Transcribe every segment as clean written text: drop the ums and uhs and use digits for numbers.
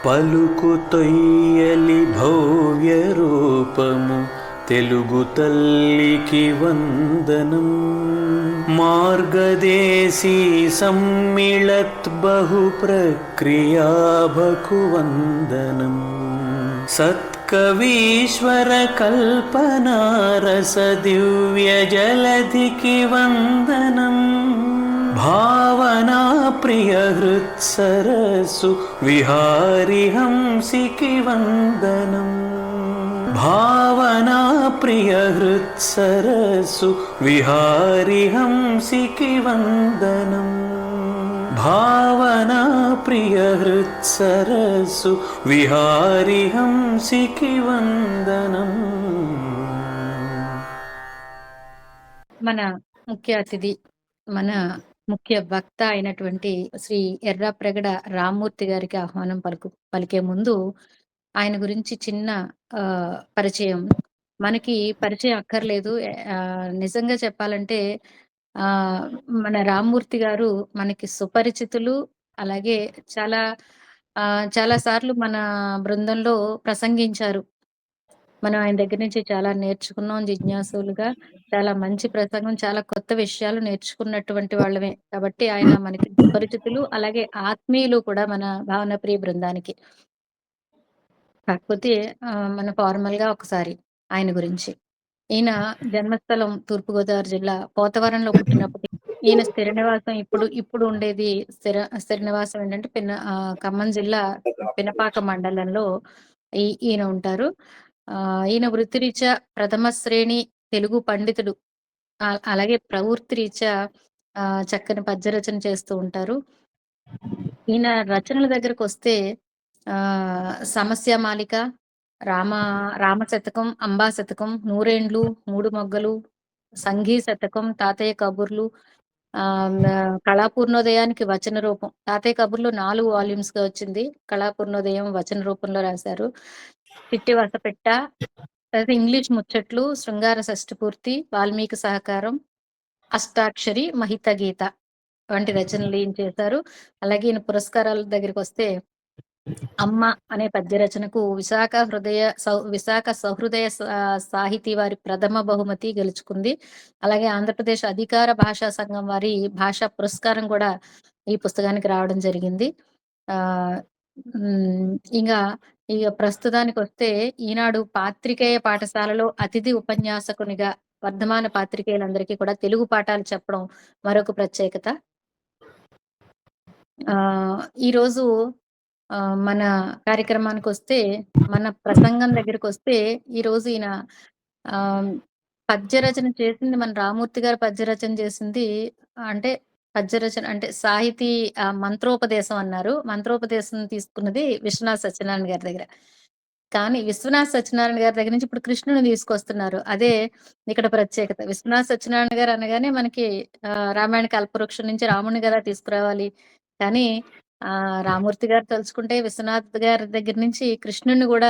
పలుకు తొయ్యలి భవ్య రూపము తెలుగు తల్లికి వందనం. మార్గదేశీ సమ్మిళత్ బహు ప్రక్రియాభకు వందనం. సత్కవీశ్వర కల్పనారస దివ్య జలధికి వందనం. భావనా ప్రియ హృత్సరస్సు విహారి హంసికి వందనం. భావనా ప్రియ హృత్సరస్సు విహారి హంసికి వందనం. భావనా ప్రియ హృత్సరస్సు విహారి హంసికి వందనం. మన ముఖ్య అతిథి, మన ముఖ్య వక్త అయినటువంటి శ్రీ ఎర్రాప్రగడ రామ్మూర్తి గారికి ఆహ్వానం పలికే ముందు ఆయన గురించి చిన్న పరిచయం. మనకి పరిచయం అక్కర్లేదు. నిజంగా చెప్పాలంటే మన రామ్మూర్తి గారు మనకి సుపరిచితులు. అలాగే చాలా సార్లు మన బృందంలో ప్రసంగించారు. మనం ఆయన దగ్గర నుంచి చాలా నేర్చుకున్నాం. జిజ్ఞాసులుగా చాలా మంచి ప్రసంగం, చాలా కొత్త విషయాలు నేర్చుకున్నటువంటి వాళ్ళమే కాబట్టి ఆయన మనకి సుపరిచితులు, అలాగే ఆత్మీయులు కూడా మన భావన ప్రియ బృందానికి. కాకపోతే మన ఫార్మల్ గా ఒకసారి ఆయన గురించి. ఈయన జన్మస్థలం తూర్పుగోదావరి జిల్లా పోతవరంలో పుట్టినప్పటికీ ఈయన స్థిర నివాసం ఇప్పుడు ఉండేది స్థిర నివాసం ఏంటంటే ఖమ్మం జిల్లా పినపాక మండలంలో ఈయన ఉంటారు. ఈయన వృత్తిరీత్యా ప్రథమ శ్రేణి తెలుగు పండితుడు. అలాగే ప్రవృత్తిరీత్యా చక్కని పద్య రచన చేస్తూ ఉంటారు. ఈయన రచనల దగ్గరకు వస్తే సమస్యమాలిక, రామశతకం, అంబా శతకం, నూరేండ్లు, మూడు మొగ్గలు, సంఘీ శతకం, తాతయ్య కబుర్లు, కళాపూర్ణోదయానికి వచన రూపం. తాతయ్య కబుర్లు 4 వాల్యూమ్స్ గా వచ్చింది. కళాపూర్ణోదయం వచన రూపంలో రాశారు. చిట్టి వసపెట్ట, తర్వాత ఇంగ్లీష్ ముచ్చట్లు, శృంగార షష్ఠపూర్తి, వాల్మీకి సహకారం, అష్టాక్షరి, మహిత గీత వంటి రచనలు ఈయన చేశారు. అలాగే ఈయన పురస్కారాల దగ్గరికి వస్తే అమ్మ అనే పద్య రచనకు విశాఖ సహృదయ సాహితీ వారి ప్రథమ బహుమతి గెలుచుకుంది. అలాగే ఆంధ్రప్రదేశ్ అధికార భాషా సంఘం వారి భాషా పురస్కారం కూడా ఈ పుస్తకానికి రావడం జరిగింది. ఇంకా ప్రస్తుతానికి వస్తే ఈనాడు పాత్రికేయ పాఠశాలలో అతిథి ఉపన్యాసకునిగా వర్ధమాన పాత్రికేయులందరికీ కూడా తెలుగు పాఠాలు చెప్పడం మరొక ప్రత్యేకత. ఈరోజు మన కార్యక్రమానికి వస్తే, మన ప్రసంగం దగ్గరికి వస్తే, ఈరోజు ఈయన పద్య రచన చేసింది మన రామ్మూర్తి గారు పద్య రచన చేసింది. అంటే పద్య రచన అంటే సాహితీ మంత్రోపదేశం అన్నారు. మంత్రోపదేశం తీసుకున్నది విశ్వనాథ సత్యనారాయణ గారి దగ్గర. కానీ విశ్వనాథ సత్యనారాయణ గారి దగ్గర నుంచి ఇప్పుడు కృష్ణుని తీసుకొస్తున్నారు. అదే ఇక్కడ ప్రత్యేకత. విశ్వనాథ సత్యనారాయణ గారు అనగానే మనకి రామాయణ కల్పవృక్షం నుంచి రాముని కదా తీసుకురావాలి. కానీ రామూర్తి గారు తలుచుకుంటే విశ్వనాథ్ గారి దగ్గర నుంచి కృష్ణుని కూడా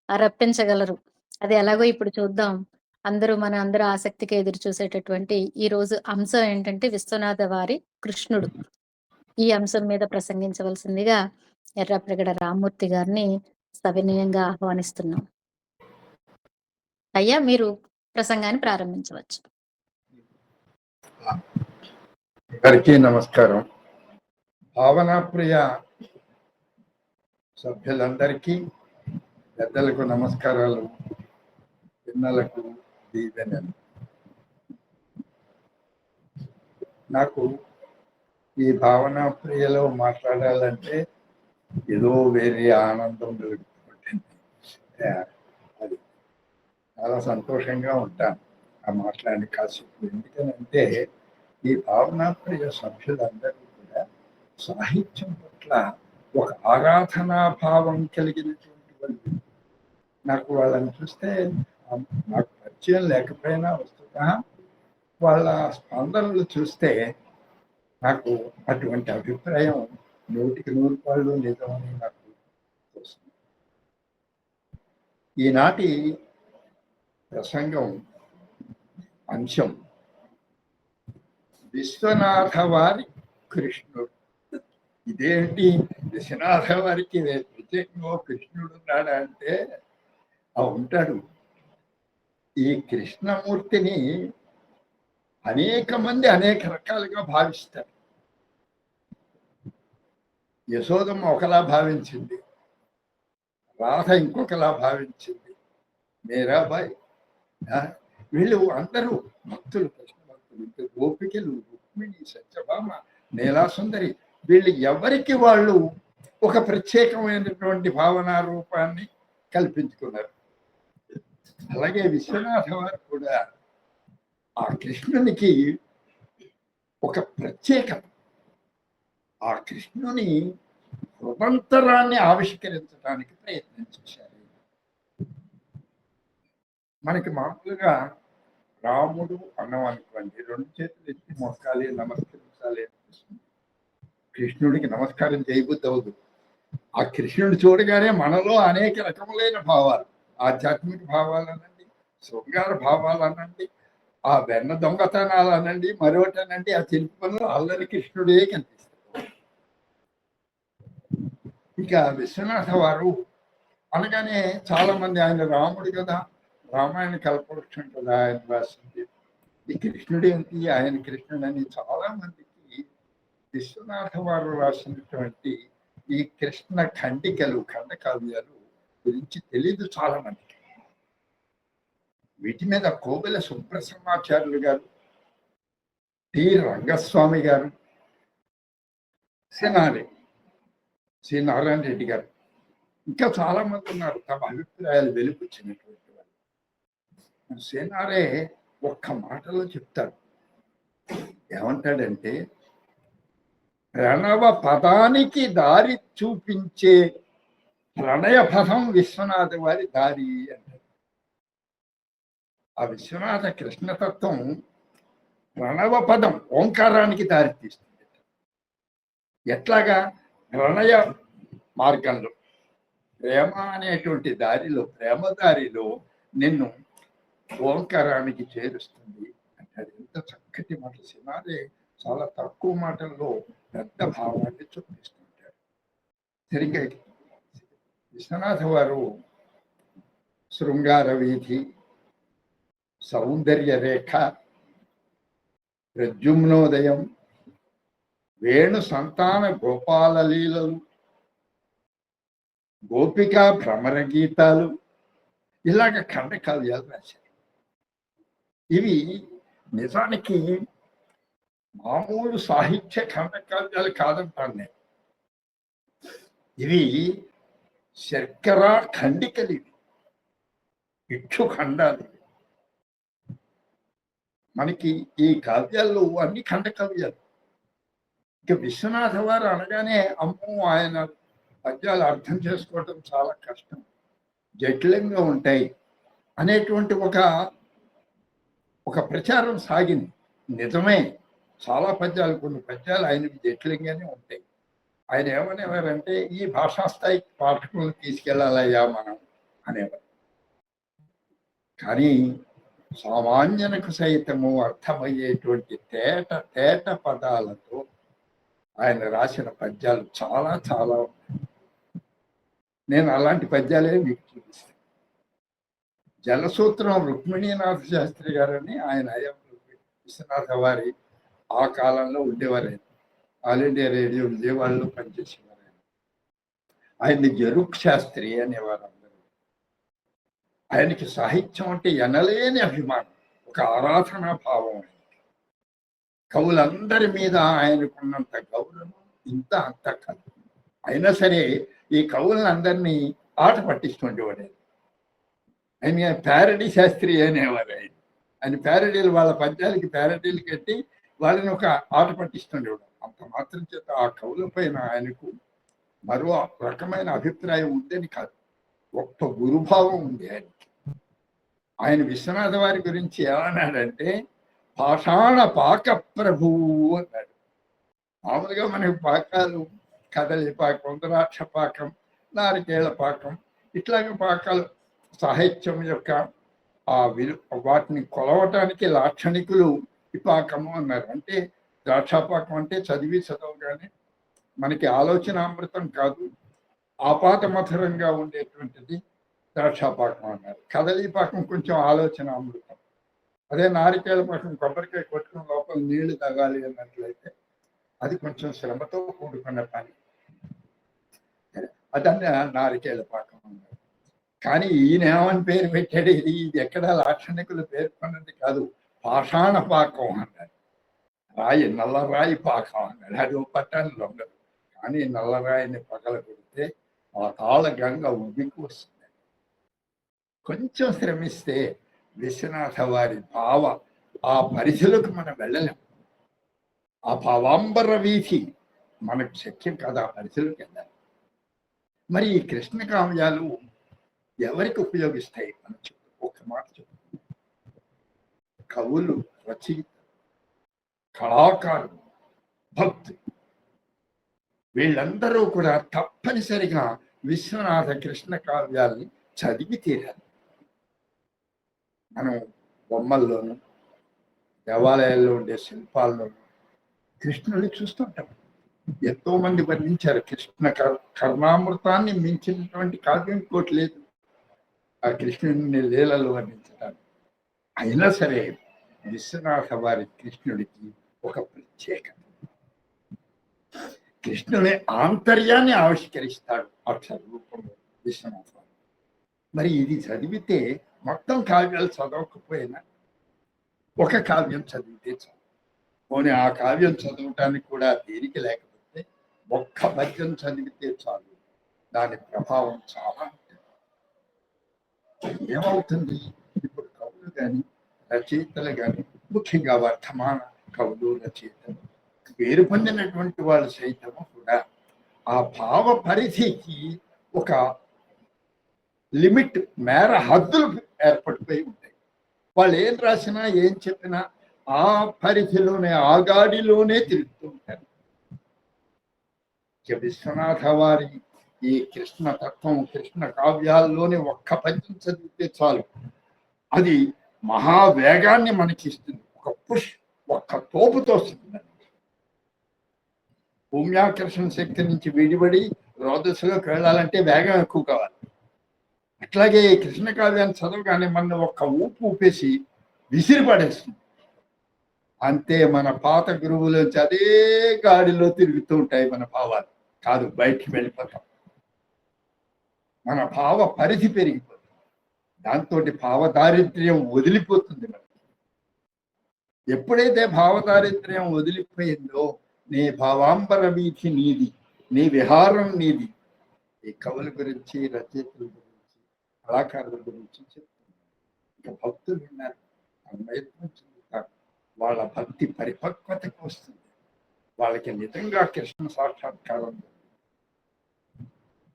రప్పించగలరు. అది ఎలాగో ఇప్పుడు చూద్దాం. మన అందరూ ఆసక్తిగా ఎదురు చూసేటటువంటి ఈ రోజు అంశం ఏంటంటే విశ్వనాథ వారి కృష్ణుడు. ఈ అంశం మీద ప్రసంగించవలసిందిగా ఎర్రాప్రగడ రామ్మూర్తి గారిని సవినయంగా ఆహ్వానిస్తున్నాం. అయ్యా, మీరు ప్రసంగాన్ని ప్రారంభించవచ్చు. అందరికీ నమస్కారం. భావనాప్రియ సభ్యులందరికీ, పెద్దలకు నమస్కారాలు, పిన్నలకు దీవెనలు. నాకు ఈ భావనాప్రియలో మాట్లాడాలంటే ఏదో వేరే ఆనందం దొరుకుతుంది. అది చాలా సంతోషంగా ఉంటాను ఆ మాట్లాడి కాసేపు. ఎందుకనంటే ఈ భావనాప్రియ సభ్యులందరూ కూడా సాహిత్యం పట్ల ఒక ఆరాధనాభావం కలిగినటువంటి వాళ్ళు. నాకు వాళ్ళని చూస్తే, నాకు పరిచయం లేకపోయినా వస్తున్నా వాళ్ళ స్పందనలు చూస్తే నాకు అటువంటి అభిప్రాయం 100% నిజమని నాకు వస్తుంది. ఈనాటి ప్రసంగం అంశం విశ్వనాథ వారి కృష్ణుడు. ఇదేంటి, విశ్వనాథ వారికి ప్రత్యేకంగా కృష్ణుడు ఉన్నాడా అంటే ఉంటాడు. ఈ కృష్ణమూర్తిని అనేక మంది అనేక రకాలుగా భావిస్తారు. యశోదమ్మ ఒకలా భావించింది, రాధ ఇంకొకలా భావించింది, మీరాబాయి, వీళ్ళు అందరూ భక్తులు, కృష్ణ భక్తులు. గోపికలు, రుక్మిణి, సత్యభామ, నీలాసుందరి, వీళ్ళు ఎవరికి వాళ్ళు ఒక ప్రత్యేకమైనటువంటి భావనా రూపాన్ని కల్పించుకున్నారు. అలాగే విశ్వనాథ వారు కూడా ఆ కృష్ణునికి ఒక ప్రత్యేకత, ఆ కృష్ణుని హృదంతరాన్ని ఆవిష్కరించడానికి ప్రయత్నం చేశారు. మనకి మామూలుగా రాముడు అన్నం అనుకోండి, రెండు చేతులు ఎత్తి మొక్కాలి, నమస్కరించాలి అనిపిస్తుంది. కృష్ణుడికి నమస్కారం చేయబుద్ధి అవదు. ఆ కృష్ణుడు చూడగానే మనలో అనేక రకములైన భావాలు, ఆధ్యాత్మిక భావాలు అనండి, శృంగార భావాలు అనండి, ఆ వెన్న దొంగతనాలు అనండి, మరొకటనండి, ఆ తెలుపు పనులు అల్లరి కృష్ణుడే కనిపిస్తారు. ఇక విశ్వనాథ వారు అనగానే చాలా మంది ఆయన రాముడు కదా, రామాయణ కల్పవృక్షం కదా ఆయన రాసింది, ఈ కృష్ణుడు ఏంటి, ఆయన కృష్ణుడు అని చాలా మందికి విశ్వనాథ వారు రాసినటువంటి ఈ కృష్ణ ఖండికలు, ఖండకావ్యాలు గురించి తెలీదు చాలా మందికి. వీటి మీద కోవెల సుబ్రహ్మణ్యాచార్యులు గారు, టి రంగస్వామి గారు, సి నారాయణ రెడ్డి గారు, ఇంకా చాలా మంది ఉన్నారు తమ అభిప్రాయాలు వెలుపుచ్చినటువంటి వాళ్ళు. సేనారే ఒక్క మాటలో చెప్తాడు, ఏమంటాడంటే ప్రణవ పదానికి దారి చూపించే ప్రణయ పదం విశ్వనాథ వారి దారి అంటారు. ఆ విశ్వనాథ కృష్ణతత్వం ప్రణవ పదం ఓంకారానికి దారి తీస్తుంది. ఎట్లాగా? ప్రణయ మార్గంలో, ప్రేమ అనేటువంటి దారిలో, ప్రేమ దారిలో నిన్ను ఓంకారానికి చేరుస్తుంది అంటాడు. ఎంత చక్కటి మాటలు! సినారే చాలా తక్కువ మాటల్లో పెద్ద భావాన్ని చూపిస్తుంటాడు. సరిగ్గా విశ్వనాథ వారు శృంగార వీధి, సౌందర్య రేఖ, ప్రద్యుమ్నోదయం, వేణు సంతాన గోపాల లీలలు, గోపికా భ్రమర గీతాలు, ఇలాగ ఖండకావ్యాలు రాశారు. ఇవి నిజానికి మామూలు సాహిత్య ఖండకావ్యాలు కాదంటాను నేను. ఇవి శర్కర ఖండికలు, ఇవి ఇక్షు ఖండాలు. మనకి ఈ కావ్యాల్లో అన్ని ఖండకావ్యాలు. ఇక విశ్వనాథ వారు అనగానే అమ్మో, ఆయన పద్యాలు అర్థం చేసుకోవటం చాలా కష్టం, జటిలంగా ఉంటాయి అనేటువంటి ఒక ప్రచారం సాగింది. నిజమే, చాలా పద్యాలు, కొన్ని పద్యాలు ఆయనకి జటిలంగానే ఉంటాయి. ఆయన ఏమనేవారంటే ఈ భాషాస్థాయి పాఠకులను తీసుకెళ్ళాలయ్యా మనం అనేవారు. కానీ సామాన్యునికి సైతము అర్థమయ్యేటువంటి తేట పదాలతో ఆయన రాసిన పద్యాలు చాలా చాలా. నేను అలాంటి పద్యాలే మీకు చూపిస్తాను. జలసూత్రం రుక్మిణీనాథ శాస్త్రి గారని ఆయన విశ్వనాథ వారి ఆ కాలంలో ఉండేవారు. ఆల్ ఇండియా రేడియో విజయవాడలో పనిచేసేవారు. ఆయన్ని జరుక్ శాస్త్రి అనేవారు అందరూ. ఆయనకి సాహిత్యం అంటే ఎనలేని అభిమానం, ఒక ఆరాధనా భావం. కవులందరి మీద ఆయనకున్నంత గౌరవం ఇంత అంత కాదు. అయినా సరే ఈ కవులందరినీ ఆట పట్టిస్తుండేవాడు. ఆయన ప్యారడీ శాస్త్రి అనేవారు. ఆయన ప్యారడీలు, వాళ్ళ పద్యాలకి ప్యారడీలు కట్టి వాళ్ళని ఒక ఆట పట్టిస్తుండేవాడు. అంత మాత్రం చేత ఆ కవుల పైన ఆయనకు మరో రకమైన అభిప్రాయం ఉందని కాదు, గొప్ప గురుభావం ఉంది ఆయనకి. ఆయన విశ్వనాథ వారి గురించి ఏమన్నాడంటే పాషాణ పాక ప్రభువు అన్నాడు. మామూలుగా మనకి పాకాలు, కదలి పాకం, ద్రాక్ష పాకం, నారికేళ్ల పాకం, ఇట్లాగే పాకాలు సాహిత్యం యొక్క వాటిని కొలవటానికి లాక్షణికులు ఈ పాకము అన్నారు. అంటే ద్రాక్షపాకం అంటే చదవగానే మనకి ఆలోచన అమృతం కాదు, ఆపాతమధురంగా ఉండేటువంటిది ద్రాక్షాపాకం అన్నారు. కదలీపాకం కొంచెం ఆలోచన అమృతం. అదే నారికేళ పాకం కొబ్బరికాయ కొట్టుకుని లోపల నీళ్లు తాగాలి అన్నట్లయితే అది కొంచెం శ్రమతో కూడుకున్న పని. అదన్న నారికేళ పాకం అన్నారు. కానీ ఈయన ఏమని పేరు పెట్టాడు, ఇది ఎక్కడ లాక్షణికులు పేర్కొన్నది కాదు, పాషాణ పాకం అన్నాడు. రాయి, నల్లరాయి పాకం అన్నాడు. అది ఓ పట్టణంలో ఉండదు, కానీ నల్లరాయిని పగల కొడితే ఆ తాళ గంగ ఉబ్బికి వస్తుంది. కొంచెం శ్రమిస్తే విశ్వనాథ వారి భావ ఆ పరిధిలోకి మనం వెళ్ళలేం. ఆ భావాంబర వీధి మనకు శక్యం కదా, ఆ పరిధిలోకి వెళ్ళాలి. మరి ఈ కృష్ణ కావ్యాలు ఎవరికి ఉపయోగిస్తాయి మనం చెప్పు, ఒక మాట చెప్పు. కవులు, రచయిత, కళాకారులు, భక్తులు, వీళ్ళందరూ కూడా తప్పనిసరిగా విశ్వనాథ కృష్ణ కావ్యాల్ని చదివి తీరాలి. మనం బొమ్మల్లోనూ దేవాలయాల్లో ఉండే శిల్పాల్లోనూ కృష్ణుని చూస్తుంటాం. ఎంతో మంది వర్ణించారు. కృష్ణ కర్ణామృతాన్ని మించినటువంటి కావ్యం ఇంకోటి లేదు ఆ కృష్ణుని లీలలు వర్ణించడానికి. అయినా సరే విశ్వనాథ వారి కృష్ణుడికి ఒక ప్రత్యేకత. కృష్ణుని ఆంతర్యాన్ని ఆవిష్కరిస్తాడు అక్షర రూపంలో విశ్వనాథ. మరి ఇది చదివితే మొత్తం కావ్యాలు చదవకపోయినా ఒక కావ్యం చదివితే చాలు. పోనీ ఆ కావ్యం చదవటానికి కూడా తీరిక లేకపోతే ఒక్క పద్యం చదివితే చాలు, దాని ప్రభావం చాలా ఉంటుంది. ఏమవుతుంది, ఇప్పుడు కవులు కానీ రచయితలు కానీ, ముఖ్యంగా వర్తమాన కవులు రచయితలు పేరు పొందినటువంటి వాళ్ళు సైతము కూడా ఆ భావ పరిధికి ఒక లిమిట్ మేర హద్దులు ఏర్పడిపోయి ఉంటాయి. వాళ్ళు ఏం రాసినా ఏం చెప్పినా ఆ పరిధిలోనే, ఆ గాడిలోనే తిరుగుతూ ఉంటారు. విశ్వనాథ వారి ఈ కృష్ణ తత్వం, కృష్ణ కావ్యాల్లోనే ఒక్క పద్యం చదివితే చాలు, అది మహావేగాన్ని మనకి ఇస్తుంది. ఒక పుష్, ఒక్క తోపుతో వస్తుంది. భూమ్యాకర్షణ శక్తి నుంచి విడిపడి రోదస్సులోకి వెళ్ళాలంటే వేగం ఎక్కువ కావాలి. అట్లాగే కృష్ణ కావ్యాన్ని చదవగానే మన ఒక్క ఊపు ఊపేసి విసిరి పడేస్తుంది. అంతే, మన పాత గురువులోంచి అదే గాడిలో తిరుగుతూ ఉంటాయి మన భావాలు. కాదు, బయటికి వెళ్ళిపోతాం. మన భావ పరిధి పెరిగిపోతుంది. దాంతో భావ దారిద్ర్యం వదిలిపోతుంది మనకి. ఎప్పుడైతే భావ దారిద్ర్యం వదిలిపోయిందో నీ భావాంబర వీధి నీది, నీ విహారం నీది. ఈ కవుల గురించి, రచయితల గురించి, కళాకారుల గురించి చెప్తున్నారు. ఇక భక్తులు విన్నారు, అన్వయత్వం చెందుతారు. వాళ్ళ భక్తి పరిపక్వతకు వస్తుంది. వాళ్ళకి నిజంగా కృష్ణ సాక్షాత్కారం.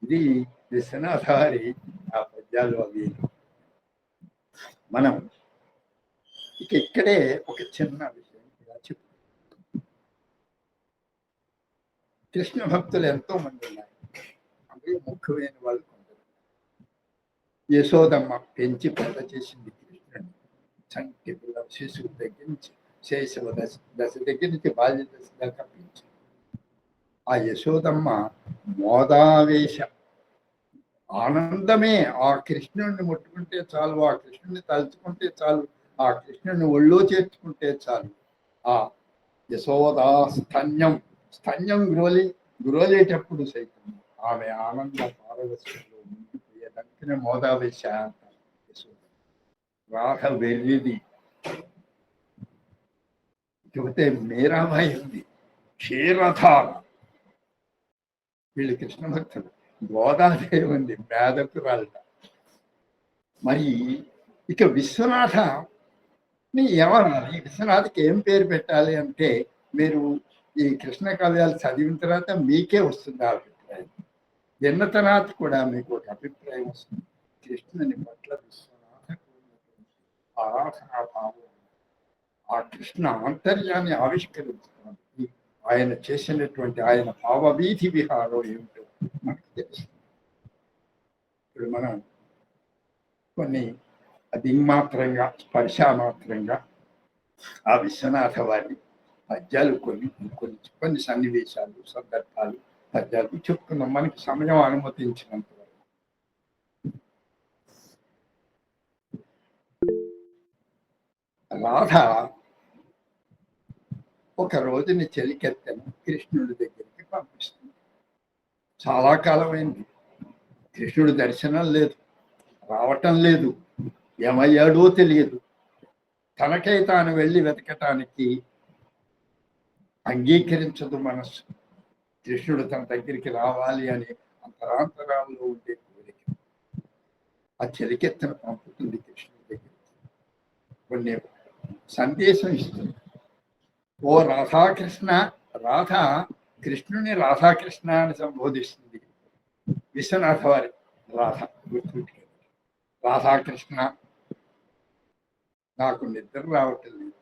ఇది విశ్వనాథ వారి ఆ పద్యాలు. అవి మనం ఇక ఇక్కడే ఒక చిన్న విషయం ఇలా చెప్పు. కృష్ణ భక్తులు ఎంతో మంది ఉన్నారు. అందులో ముఖ్యమైన వాళ్ళు కొందరు. యశోదమ్మ పెంచి పెద్ద చేసింది కృష్ణుని. చంటి పిల్ల శిశువు దగ్గర నుంచి శైశవ దశ దగ్గర నుంచి బాల్య దశ దాకా పెంచింది. ఆ యశోదమ్మ మోదావేశ ఆనందమే. ఆ కృష్ణుడిని ముట్టుకుంటే చాలు, ఆ కృష్ణుడిని తలుచుకుంటే చాలు, ఆ కృష్ణుడిని ఒళ్ళో చేర్చుకుంటే చాలు. ఆ యశోదా స్తన్యం గురోలేటప్పుడు సైతం ఆమె ఆనంద పారవశ్యంలో ముందుకుపోయేదానికనే మోదావేశ అంటారు. యశోద రాధ వెర్రిది. ఇకపోతే మీరాబాయి ఉంది, క్షీరధార. వీళ్ళు కృష్ణ భక్తులు. గోదాదేవి ఉంది, మేధకురాలట. మరి ఇక విశ్వనాథని ఏమనాలి, విశ్వనాథకి ఏం పేరు పెట్టాలి అంటే, మీరు ఈ కృష్ణ కావ్యాలు చదివిన తర్వాత మీకే వస్తుంది ఆ అభిప్రాయం. విన్న తర్వాత కూడా మీకు ఒక అభిప్రాయం వస్తుంది. కృష్ణుని పట్ల విశ్వనాథకు ఆరాధనాభావం, ఆ కృష్ణ ఆంతర్యాన్ని ఆవిష్కరించడానికి ఆయన చేసినటువంటి ఆయన భావవీధి విహారం ఏమిటో మనకు తెలుస్తుంది. ఇప్పుడు మనం కొన్ని దింగ్మాత్రంగా, స్పర్శామాత్రంగా ఆ విశ్వనాథ వారి పద్యాలు కొన్ని సన్నివేశాలు, సందర్భాలు పద్యాలు చెప్పుకుందాం మనకి సమయం అనుమతించినంత వరకు. రాధ ఒక రోజుని చెలికెత్తను కృష్ణుడి దగ్గరికి పంపిస్తుంది. చాలా కాలమైంది, కృష్ణుడి దర్శనం లేదు, రావటం లేదు, ఏమయ్యాడో తెలియదు. తనకై తాను వెళ్ళి వెతకటానికి అంగీకరించదు మనస్సు. కృష్ణుడు తన దగ్గరికి రావాలి అని అంతరాంతరాల్లో ఉండే కోరిక ఆ చెలికెత్తను పంపుతుంది కృష్ణుడి దగ్గరికి. కొన్ని సందేశం ఇస్తుంది. ఓ రాధాకృష్ణ. రాధ కృష్ణుని రాధాకృష్ణ అని సంబోధిస్తుంది. విశ్వనాథ వారి రాధ గుర్తుపెట్టుకోండి. రాధాకృష్ణ, నాకు నిద్ర రావటం లేదు,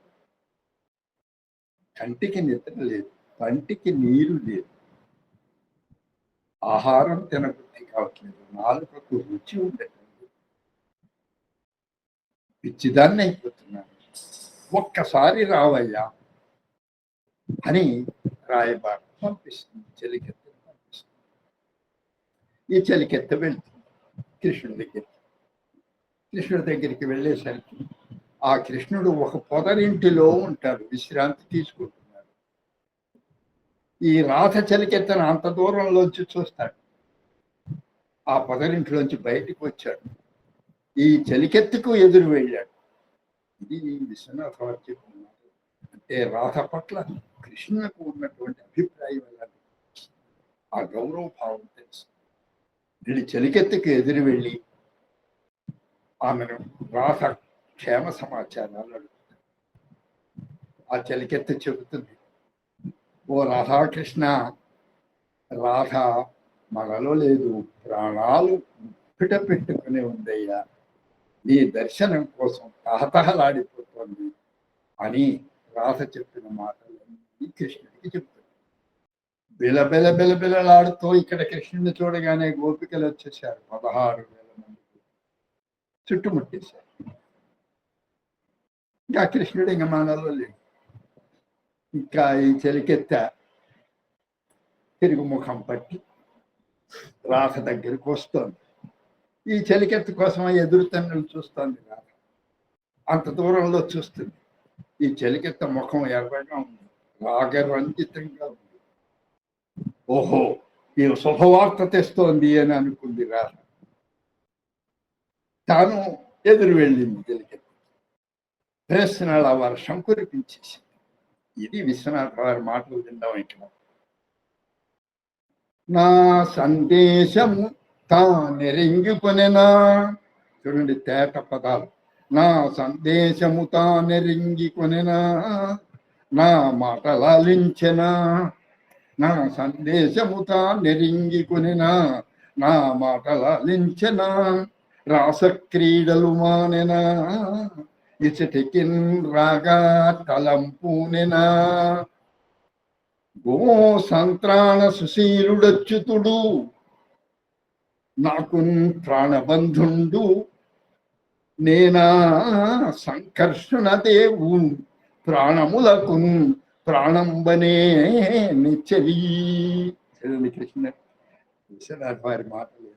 కంటికి నిద్ర లేదు, పంటికి నీరు లేదు, ఆహారం తినబుద్ధి కావట్లేదు, నాలుకకు రుచి ఉండటం లేదు, పిచ్చిదాన్ని అయిపోతున్నాను, ఒక్కసారి రావయ్యా అని రాయబారు పంపిస్తుంది. చెలికెత్త పంపిస్తుంది. ఈ చెలికెత్త వెళ్తుంది కృష్ణుడి దగ్గరికి. కృష్ణుడి దగ్గరికి వెళ్ళేసరికి ఆ కృష్ణుడు ఒక పొదరింటిలో ఉంటాడు, విశ్రాంతి తీసుకుంటున్నాడు. ఈ రాధ చెలికెత్తను అంత దూరంలోంచి చూస్తాడు. ఆ పొదరింటిలోంచి బయటికి వచ్చాడు. ఈ చెలికెత్తుకు ఎదురు వెళ్ళాడు. ఇది విశ్వనాథ వారు చెప్పిన మాట. అంటే రాధ పట్ల కృష్ణులకు ఉన్నటువంటి అభిప్రాయం ఎలా, ఆ గౌరవ భావం తెలుసు. వీళ్ళు చెలికెత్తుకు ఎదురు వెళ్ళి ఆమెను రాధ క్షేమ సమాచారాలు అడుగుతారు. ఆ చెలికెత్తు చెబుతుంది, ఓ రాధాకృష్ణ, రాధ మనలో లేదు, ప్రాణాలు పిట పెట్టుకుని ఉందయ్యా, నీ దర్శనం కోసం తహతహలాడిపోతుంది అని రాధ చెప్పిన మాటలన్నీ కృష్ణుడికి చెప్తుంది. బిలబిల బిలబిలలాడుతూ ఇక్కడ కృష్ణుడిని చూడగానే గోపికలు వచ్చేసారు. 16,000 మంది చుట్టుముట్టేశారు. ఇంకా కృష్ణుడు ఇంకా మనలో లేడు. ఇంకా ఈ చెలికెత్త తిరుగు ముఖం పట్టి రాధ దగ్గరికి వస్తోంది. ఈ చెలికెత్త కోసం ఎదురు తన్నులు చూస్తోంది రాధ. అంత దూరంలో చూస్తుంది. ఈ చెలికెత్త ముఖం ఎర్రగా ఉంది, రాగరంజితంగా ఉంది. ఓహో, ఈ శుభవార్త తెస్తోంది అని అనుకుంది రాధ. తాను ఎదురు వెళ్ళింది చెలికెత్త. ప్రశ్నల వర్షం కురిపించేసింది. ఇది విశ్వనాథ వారి మాటలు విందాం. ఇక్కడ నా సందేశము తానెరింగికొనెనా. చూడండి, తేట పదాలు. నా సందేశము తానెరింగికొనెనా, నా మాట లాలించెనా. నా సందేశము తానెరింగికొనెనా, నా మాట లాలించెనా. రాసక్రీడలు మానెనా, ఇచటికిన్ రాగా తలంపూనెనా. గో సంత్రాణ సుశీలుడచ్యుతుడు, నాకు ప్రాణబంధుండు. నేనా సంకర్షణ దేవు, ప్రాణములకు ప్రాణంబనే నిచ్చలి. కృష్ణ విశ్వనాథ వారి మాటలు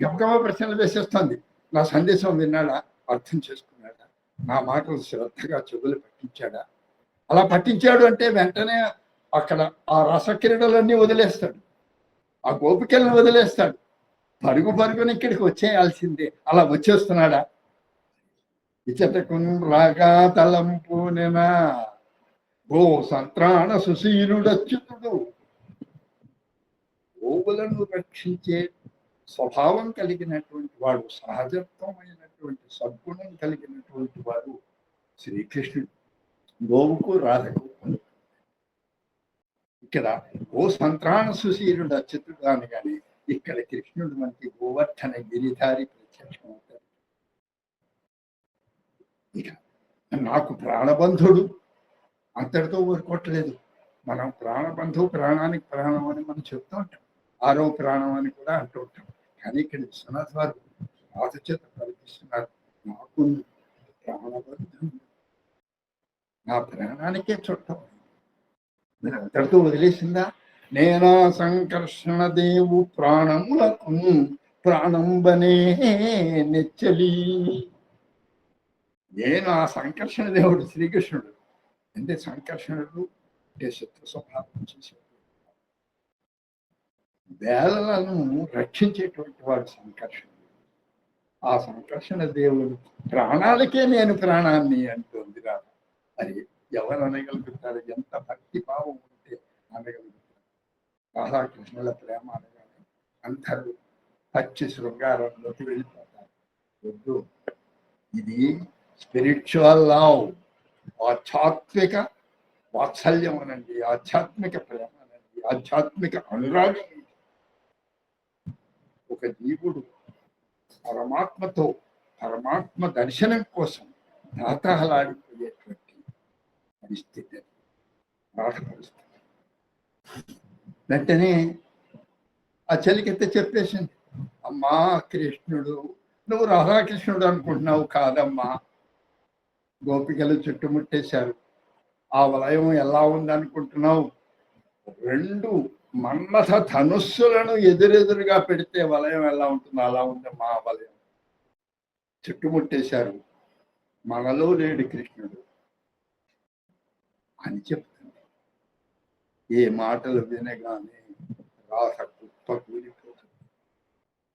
గబగబా ప్రశ్నలు వేసేస్తుంది. నా సందేశం విన్నాడా, అర్థం చేసుకున్నాడా, నా మాటలు శ్రద్ధగా చెవులు పట్టించాడా. అలా పట్టించాడు అంటే వెంటనే అక్కడ ఆ రసక్రీడలన్నీ వదిలేస్తాడు, ఆ గోపికలను వదిలేస్తాడు. పరుగు పరుగుని ఇక్కడికి వచ్చేయాల్సిందే. అలా వచ్చేస్తున్నాడా. ఇచటకున్ రాగా తలంపునెనా, గో సంత్రాణ సుశీలుడచ్యుతుడు. గోవులను రక్షించే స్వభావం కలిగినటువంటి వాడు, సహజత్వమైనటువంటి సద్గుణం కలిగినటువంటి వాడు శ్రీకృష్ణుడు. గోవుకు రాధకు ఇక్కడ గో సంత్రాణ సుశీలుడు అచ్యుతుడు అనగానే ఇక్కడ కృష్ణుడు మనకి గోవర్ధన గిరిధారి ప్రత్యక్షం అవుతాడు. ఇక నాకు ప్రాణబంధుడు అంతటితో ఊరుకోవట్లేదు. మనం ప్రాణబంధువు, ప్రాణానికి ప్రాణం అని మనం చెప్తూ ఉంటాం, 6వ ప్రాణం అని కూడా అంటూ ఉంటాం. కానీ ఇక్కడ విశ్వనాథ్ వారు రాధ చేత ప్రవర్తిస్తున్నారు. నాకు ప్రాణబంధుడు, నా ప్రాణానికే చుట్టం, మరి అంతటితో వదిలేసిందా? నేనా సంకర్షణ దేవు ప్రాణములకు ప్రాణంబనే నెచ్చలి. నేను ఆ సంకర్షణ దేవుడు శ్రీకృష్ణుడు. అంటే సంకర్షణుడు అంటే శత్రు స్వభావం చేసేవాడు, వేలను రక్షించేటువంటి వాడు సంకర్షణ. ఆ సంకర్షణ దేవుడు ప్రాణాలకే నేను ప్రాణాన్ని అంటుంది రా. అది ఎవరు అనగలుగుతారు? ఎంత భక్తి భావం ఉంటే అనగలుగుతారు. రాధాకృష్ణుల ప్రేమ అనగానే అందరూ పచ్చి శృంగారంలోకి వెళ్ళిపోతారు. వద్దు, ఇది స్పిరిచువల్ లవ్, ఆధ్యాత్మిక వాత్సల్యం అనండి, ఆధ్యాత్మిక ప్రేమ అనండి, ఆధ్యాత్మిక అనురాగం. ఒక జీవుడు పరమాత్మతో పరమాత్మ దర్శనం కోసం నాతహలాడిపోయేటువంటి పరిస్థితి, రాధ పరిస్థితి. వెంటనే ఆ చెలికెత్త చెప్పేసింది, అమ్మా కృష్ణుడు, నువ్వు రాధాకృష్ణుడు అనుకుంటున్నావు కాదమ్మా, గోపికలు చుట్టుముట్టేశారు. ఆ వలయం ఎలా ఉందనుకుంటున్నావు? 2 మన్మథ ధనుస్సులను ఎదురెదురుగా పెడితే వలయం ఎలా ఉంటుందో అలా ఉంది మా వలయం. చుట్టుముట్టేశారు, మనలో లేడు కృష్ణుడు అని చెప్తుంది. ఏ మాటలు వినగానే రాధ కుప్ప కూలిపోతుంది,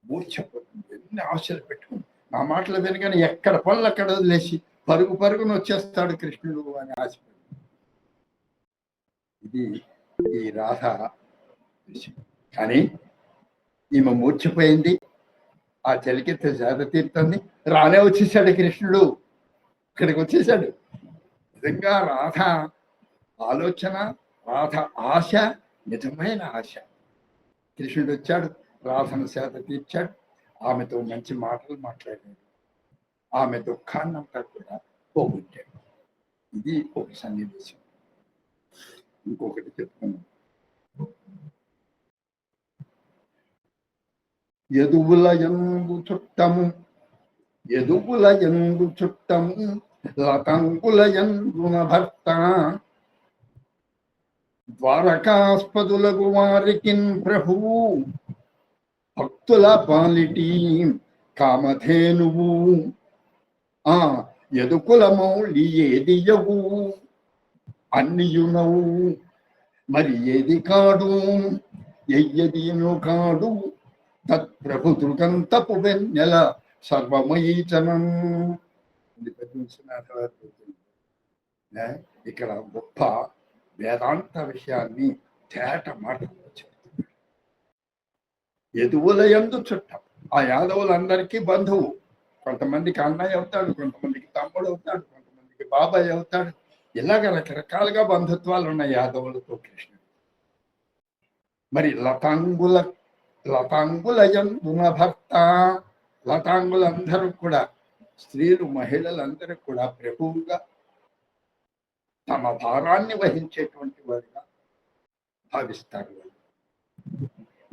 మూర్ఛపోతుంది. ఎన్ని ఆశలు పెట్టుకుంది. నా మాటలు వినగానే ఎక్కడ పనులు అక్కడ వదిలేసి పరుగు పరుగున వచ్చేస్తాడు కృష్ణుడు అని ఆశపడి. ఇది ఈ రాధ విషయం. కానీ ఈమె మూర్చిపోయింది. ఆ చలికెత్త జాత తీర్థంది, రానే వచ్చేసాడు కృష్ణుడు, ఇక్కడికి వచ్చేసాడు. నిజంగా రాధ ఆలోచన, రాధ ఆశ నిజమైన ఆశ. కృష్ణుడు వచ్చాడు, రాధను సేద తీర్చాడు, ఆమెతో మంచి మాటలు మాట్లాడాడు, ఆమె దుఃఖాన్నంతా కూడా పోగొట్టాడు. ఇది ఒక సన్నివేశం. ఇంకొకటి చెప్తున్నాను. ఎదువుల యందు చుట్టము, ఎదువుల యందు చుట్టము, లతంకుల యందున భర్త, ద్వారకాస్పదులకు వారికి ప్రభువు, భక్తుల పాలిటి కామధేనువు. ఆ ఎదుకుల మౌళి ఏదియవు, అన్నియునవు మరి ఏది కాడు, ఎయ్యదీను కాడు, తత్ప్రభు దృగంతపు వెన్నెల సర్వమయీచనం. ఇక్కడ గొప్ప వేదాంత విషయాన్ని తేట మాటల్లో చెప్తున్నాడు. యదువుల యందు చుట్టం, ఆ యాదవులందరికీ బంధువు. కొంతమందికి అన్నయ్య అవుతాడు, కొంతమందికి తమ్ముడు అవుతాడు, కొంతమందికి బాబాయ్ అవుతాడు. ఇలాగ రకరకాలుగా బంధుత్వాలు ఉన్నాయి యాదవులతో కృష్ణుడు. మరి లతాంగుల యందున భర్త, లతాంగులందరూ కూడా స్త్రీలు మహిళలందరూ కూడా ప్రభువుగా తమ భారాన్ని వహించేటువంటి వారిగా భావిస్తారు.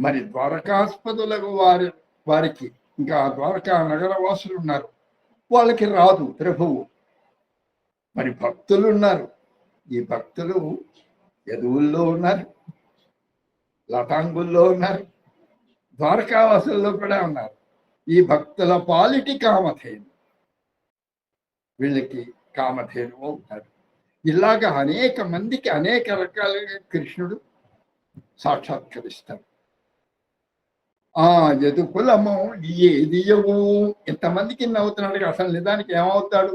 మరి ద్వారకాస్పదులకు వారికి ఇంకా ద్వారకా నగరవాసులు ఉన్నారు, వాళ్ళకి రాదు ప్రభువు. మరి భక్తులు ఉన్నారు, ఈ భక్తులు యదువుల్లో ఉన్నారు, లతాంగుల్లో ఉన్నారు, ద్వారకావాసుల్లో కూడా ఉన్నారు. ఈ భక్తుల పాలిటి కామధేను, వీళ్ళకి కామధేను అవుతాడు. ఇలాగా అనేక మందికి అనేక రకాలుగా కృష్ణుడు సాక్షాత్కరిస్తాడు. ఆ యదుకులము ఏదియవు, ఎంతమందికి అవుతున్నాడు, అసలు నిజానికి ఏమవుతాడు?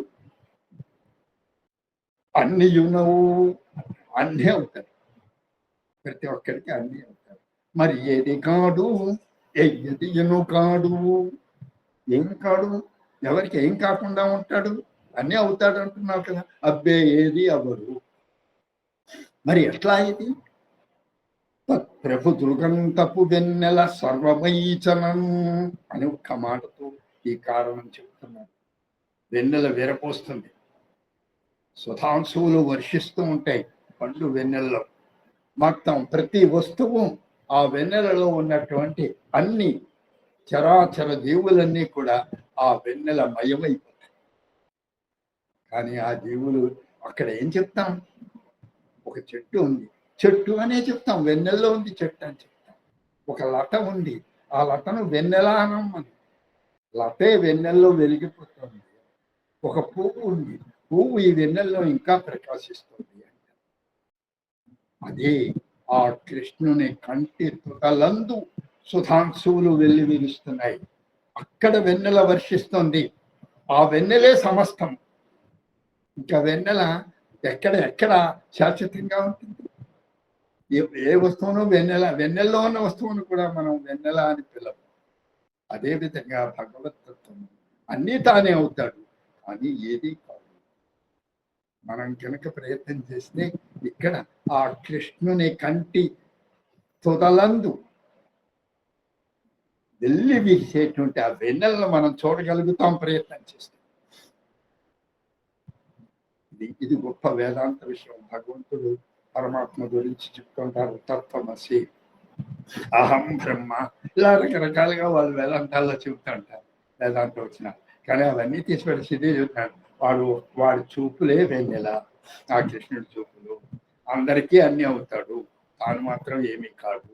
అన్నియునవు, అన్నీ అవుతాడు, ప్రతి ఒక్కరికి అన్నీ అవుతాడు. మరి ఏది కాడు, ఎయ్యదియను కాడు, ఏం కాడు, ఎవరికి ఏం కాకుండా ఉంటాడు, అన్నీ అవుతాడు అంటున్నావు కదా. అబ్బే ఏది అవరు. మరి ఎట్లా ఇది? ప్రభు దుర్గంతపు వెన్నెల సర్వమయీచనం అని ఒక్క మాటతో ఈ కారణం చెప్తున్నాడు. వెన్నెల విరపోస్తుంది, సుధాంశువులు వర్షిస్తూ ఉంటాయి పండ్లు వెన్నెలలో. మొత్తం ప్రతి వస్తువు ఆ వెన్నెలలో ఉన్నటువంటి అన్ని చరాచర జీవులన్నీ కూడా ఆ వెన్నెల మయమైపోతాయి. కానీ ఆ జీవులు అక్కడ ఏం చెప్తాం? ఒక చెట్టు ఉంది, చెట్టు అనే చెప్తాం, వెన్నెల్లో ఉంది చెట్టు అని చెప్తాం. ఒక లత ఉంది, ఆ లతను వెన్నెల అనమ్మని, లతే వెన్నెల్లో వెలిగిపోతుంది. ఒక పువ్వు ఉంది, పువ్వు ఈ వెన్నెల్లో ఇంకా ప్రకాశిస్తుంది. అదే ఆ కృష్ణుని కంటి తుకలందు సుధాంశువులు వెల్లివిరుస్తున్నాయి. అక్కడ వెన్నెల వర్షిస్తుంది. ఆ వెన్నెలే సమస్తం. ఇంకా వెన్నెల ఎక్కడ శాశ్వతంగా ఉంటుంది? ఏ వస్తువును వెన్నెల్లో ఉన్న వస్తువును కూడా మనం వెన్నెల అని పిలవం. అదేవిధంగా భగవతత్వం అన్నీ తానే అవుతాడు, కానీ ఏది కాదు. మనం కనుక ప్రయత్నం చేస్తే ఇక్కడ ఆ కృష్ణుని కంటి తుదలందు వెళ్ళి వీసేటువంటి ఆ వెన్నెలను మనం చూడగలుగుతాం ప్రయత్నం చేస్తాం. ఇది గొప్ప వేదాంత విషయం. భగవంతుడు పరమాత్మ గురించి చెప్తుంటారు, తత్వమసి, అహం బ్రహ్మ, ఇలా రకరకాలుగా వాళ్ళు వేదాంతాల్లో చెబుతుంటారు వేదాంతం వచ్చిన. కానీ అవన్నీ తీసిపెట్టి ఇదే చెబుతున్నాడు, వాడి చూపులే వెన్నెల, ఆ కృష్ణుడి చూపులు, అందరికీ అన్ని అవుతాడు, తాను మాత్రం ఏమీ కాదు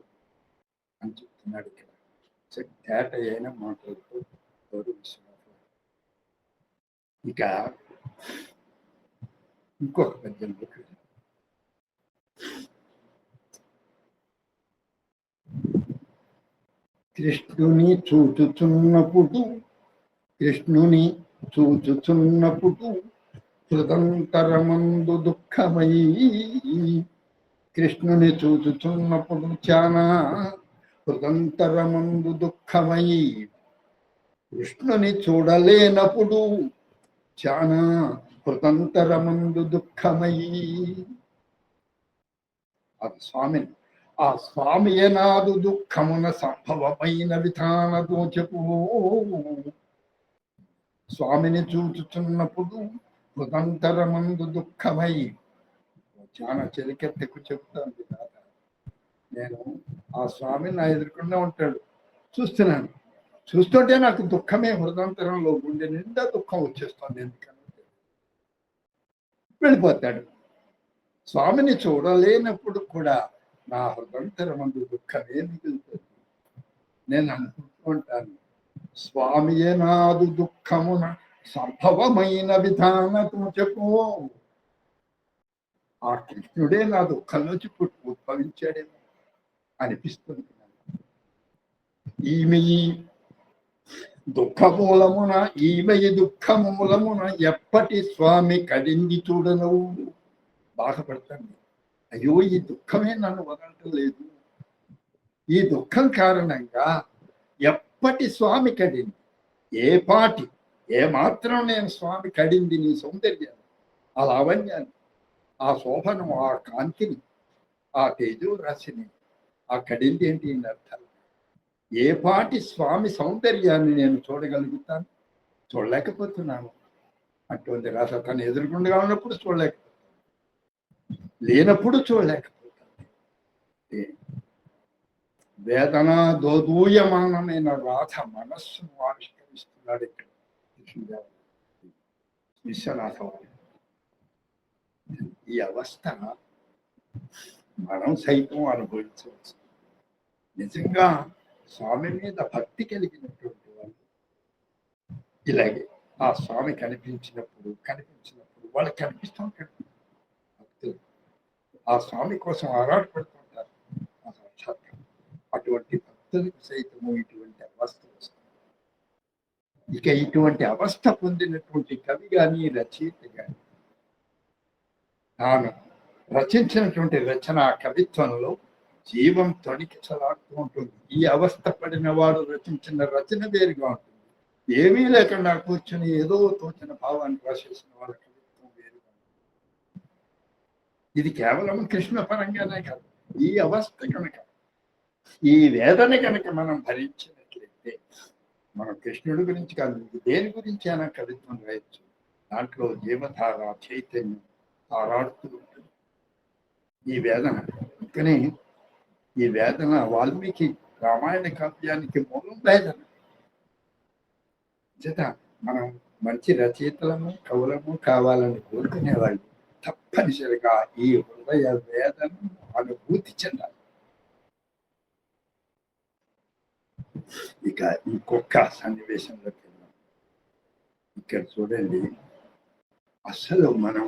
అని చెప్తున్నాడు. ఇక్కడ తేట అయిన మాటలతో విశ్వాసం. ఇక ఇంకొక పద్యంలో కృష్ణుని చూచుచున్నప్పుడు హృదంతరమందు దుఃఖమై, కృష్ణుని చూచుచున్నప్పుడు చానా హృదంతరమందు దుఃఖమై, కృష్ణుని చూడలేనప్పుడు చానా హృదంతరమందు దుఃఖమై. అది స్వామిని, ఆ స్వామియే నాదు దుఃఖమున సంభవమైన విధానతో చెప్పు. స్వామిని చూచుచున్నప్పుడు హృదంతరమందు దుఃఖమై. చాలా చెలికెత్తకు చెప్తాను కదా, నేను ఆ స్వామిని నా ఎదుర్కొండా ఉంటాడు, చూస్తుంటే నాకు దుఃఖమే, హృదంతరంలో గుండె నిండా దుఃఖం వచ్చేస్తుంది. ఎందుకంటే వెళ్ళిపోతాడు. స్వామిని చూడలేనప్పుడు కూడా నా హృదంతరమందు దుఃఖమే మిగులుతుంది. నేను అనుకుంటూ ఉంటాను, స్వామియే నాదు దుఃఖమున సంభవమైన విధానతో చెప్పు. ఆ కృష్ణుడే నా దుఃఖంలోంచి ఉద్భవించాడేమో అనిపిస్తుంది. ఈమెయి దుఃఖమూలమున ఎప్పటి స్వామి కడింది చూడనవు. బాధపడతాను, అయ్యో ఈ దుఃఖమే నన్ను వదలటం లేదు, ఈ దుఃఖం కారణంగా ఎప్పటి స్వామి కడింది, ఏ మాత్రం నేను స్వామి కడింది నీ సౌందర్యాన్ని, ఆ లావణ్యాన్ని, ఆ శోభను, ఆ కాంతిని, ఆ తేజోరాశిని. ఆ కడింది ఏంటి అని అర్థం? ఏ పాటి స్వామి సౌందర్యాన్ని నేను చూడగలుగుతాను? చూడలేకపోతున్నాను. అటువంటి రాస తను ఎదురుకుండా ఉన్నప్పుడు చూడలేకపోతాను, లేనప్పుడు చూడలేకపోతాను. వేదన దోదూయమానమైన రాధ మనస్సును ఆవిష్కరిస్తున్నాడు ఇక్కడ విశ్వనాథ. ఈ అవస్థ మనం సైతం అనుభవించవచ్చు. నిజంగా స్వామి మీద భక్తి కలిగినటువంటి వాళ్ళు ఇలాగే ఆ స్వామి కనిపించినప్పుడు వాళ్ళకి కనిపిస్తూ ఉంటాడు. భక్తులు ఆ స్వామి కోసం ఆరాటపడుతుంటారు. అటువంటి భక్తులకు సైతము ఇటువంటి అవస్థ వస్తుంది. ఇక ఇటువంటి అవస్థ పొందినటువంటి కవి కానీ రచయిత కానీ తాను రచించినటువంటి రచన కవిత్వంలో జీవం తొణికిసలాడుతూ ఉంటుంది. ఈ అవస్థ పడిన వాడు రచించిన రచన వేరుగా ఉంటుంది. ఏమీ లేకుండా కూర్చొని ఏదో తోచిన భావాన్ని రాసేసిన వాళ్ళ కవిత్వం వేరుగా ఉంటుంది. ఇది కేవలం కృష్ణ పరంగానే కాదు, ఈ అవస్థ కనుక, ఈ వేదన కనుక మనం భరించినట్లయితే మనం కృష్ణుడి గురించి కాదు, దేని గురించి అయినా కవిత్వం రాయొచ్చు. దాంట్లో జీవధార చైతన్యం తారాడుతూ ఉంటుంది. ఈ వేదన అందుకని ఈ వేదన వాల్మీకి రామాయణ కావ్యానికి మూలం వేదన చేత మనం మంచి రచయితలము కవులము కావాలని కోరుకునేవాళ్ళు తప్పనిసరిగా ఈ హృదయ వేదన అనుభూతి చెందాలి. ఇక ఇంకొక సన్నివేశంలోకి వెళ్దాం. ఇక్కడ చూడండి, అసలు మనం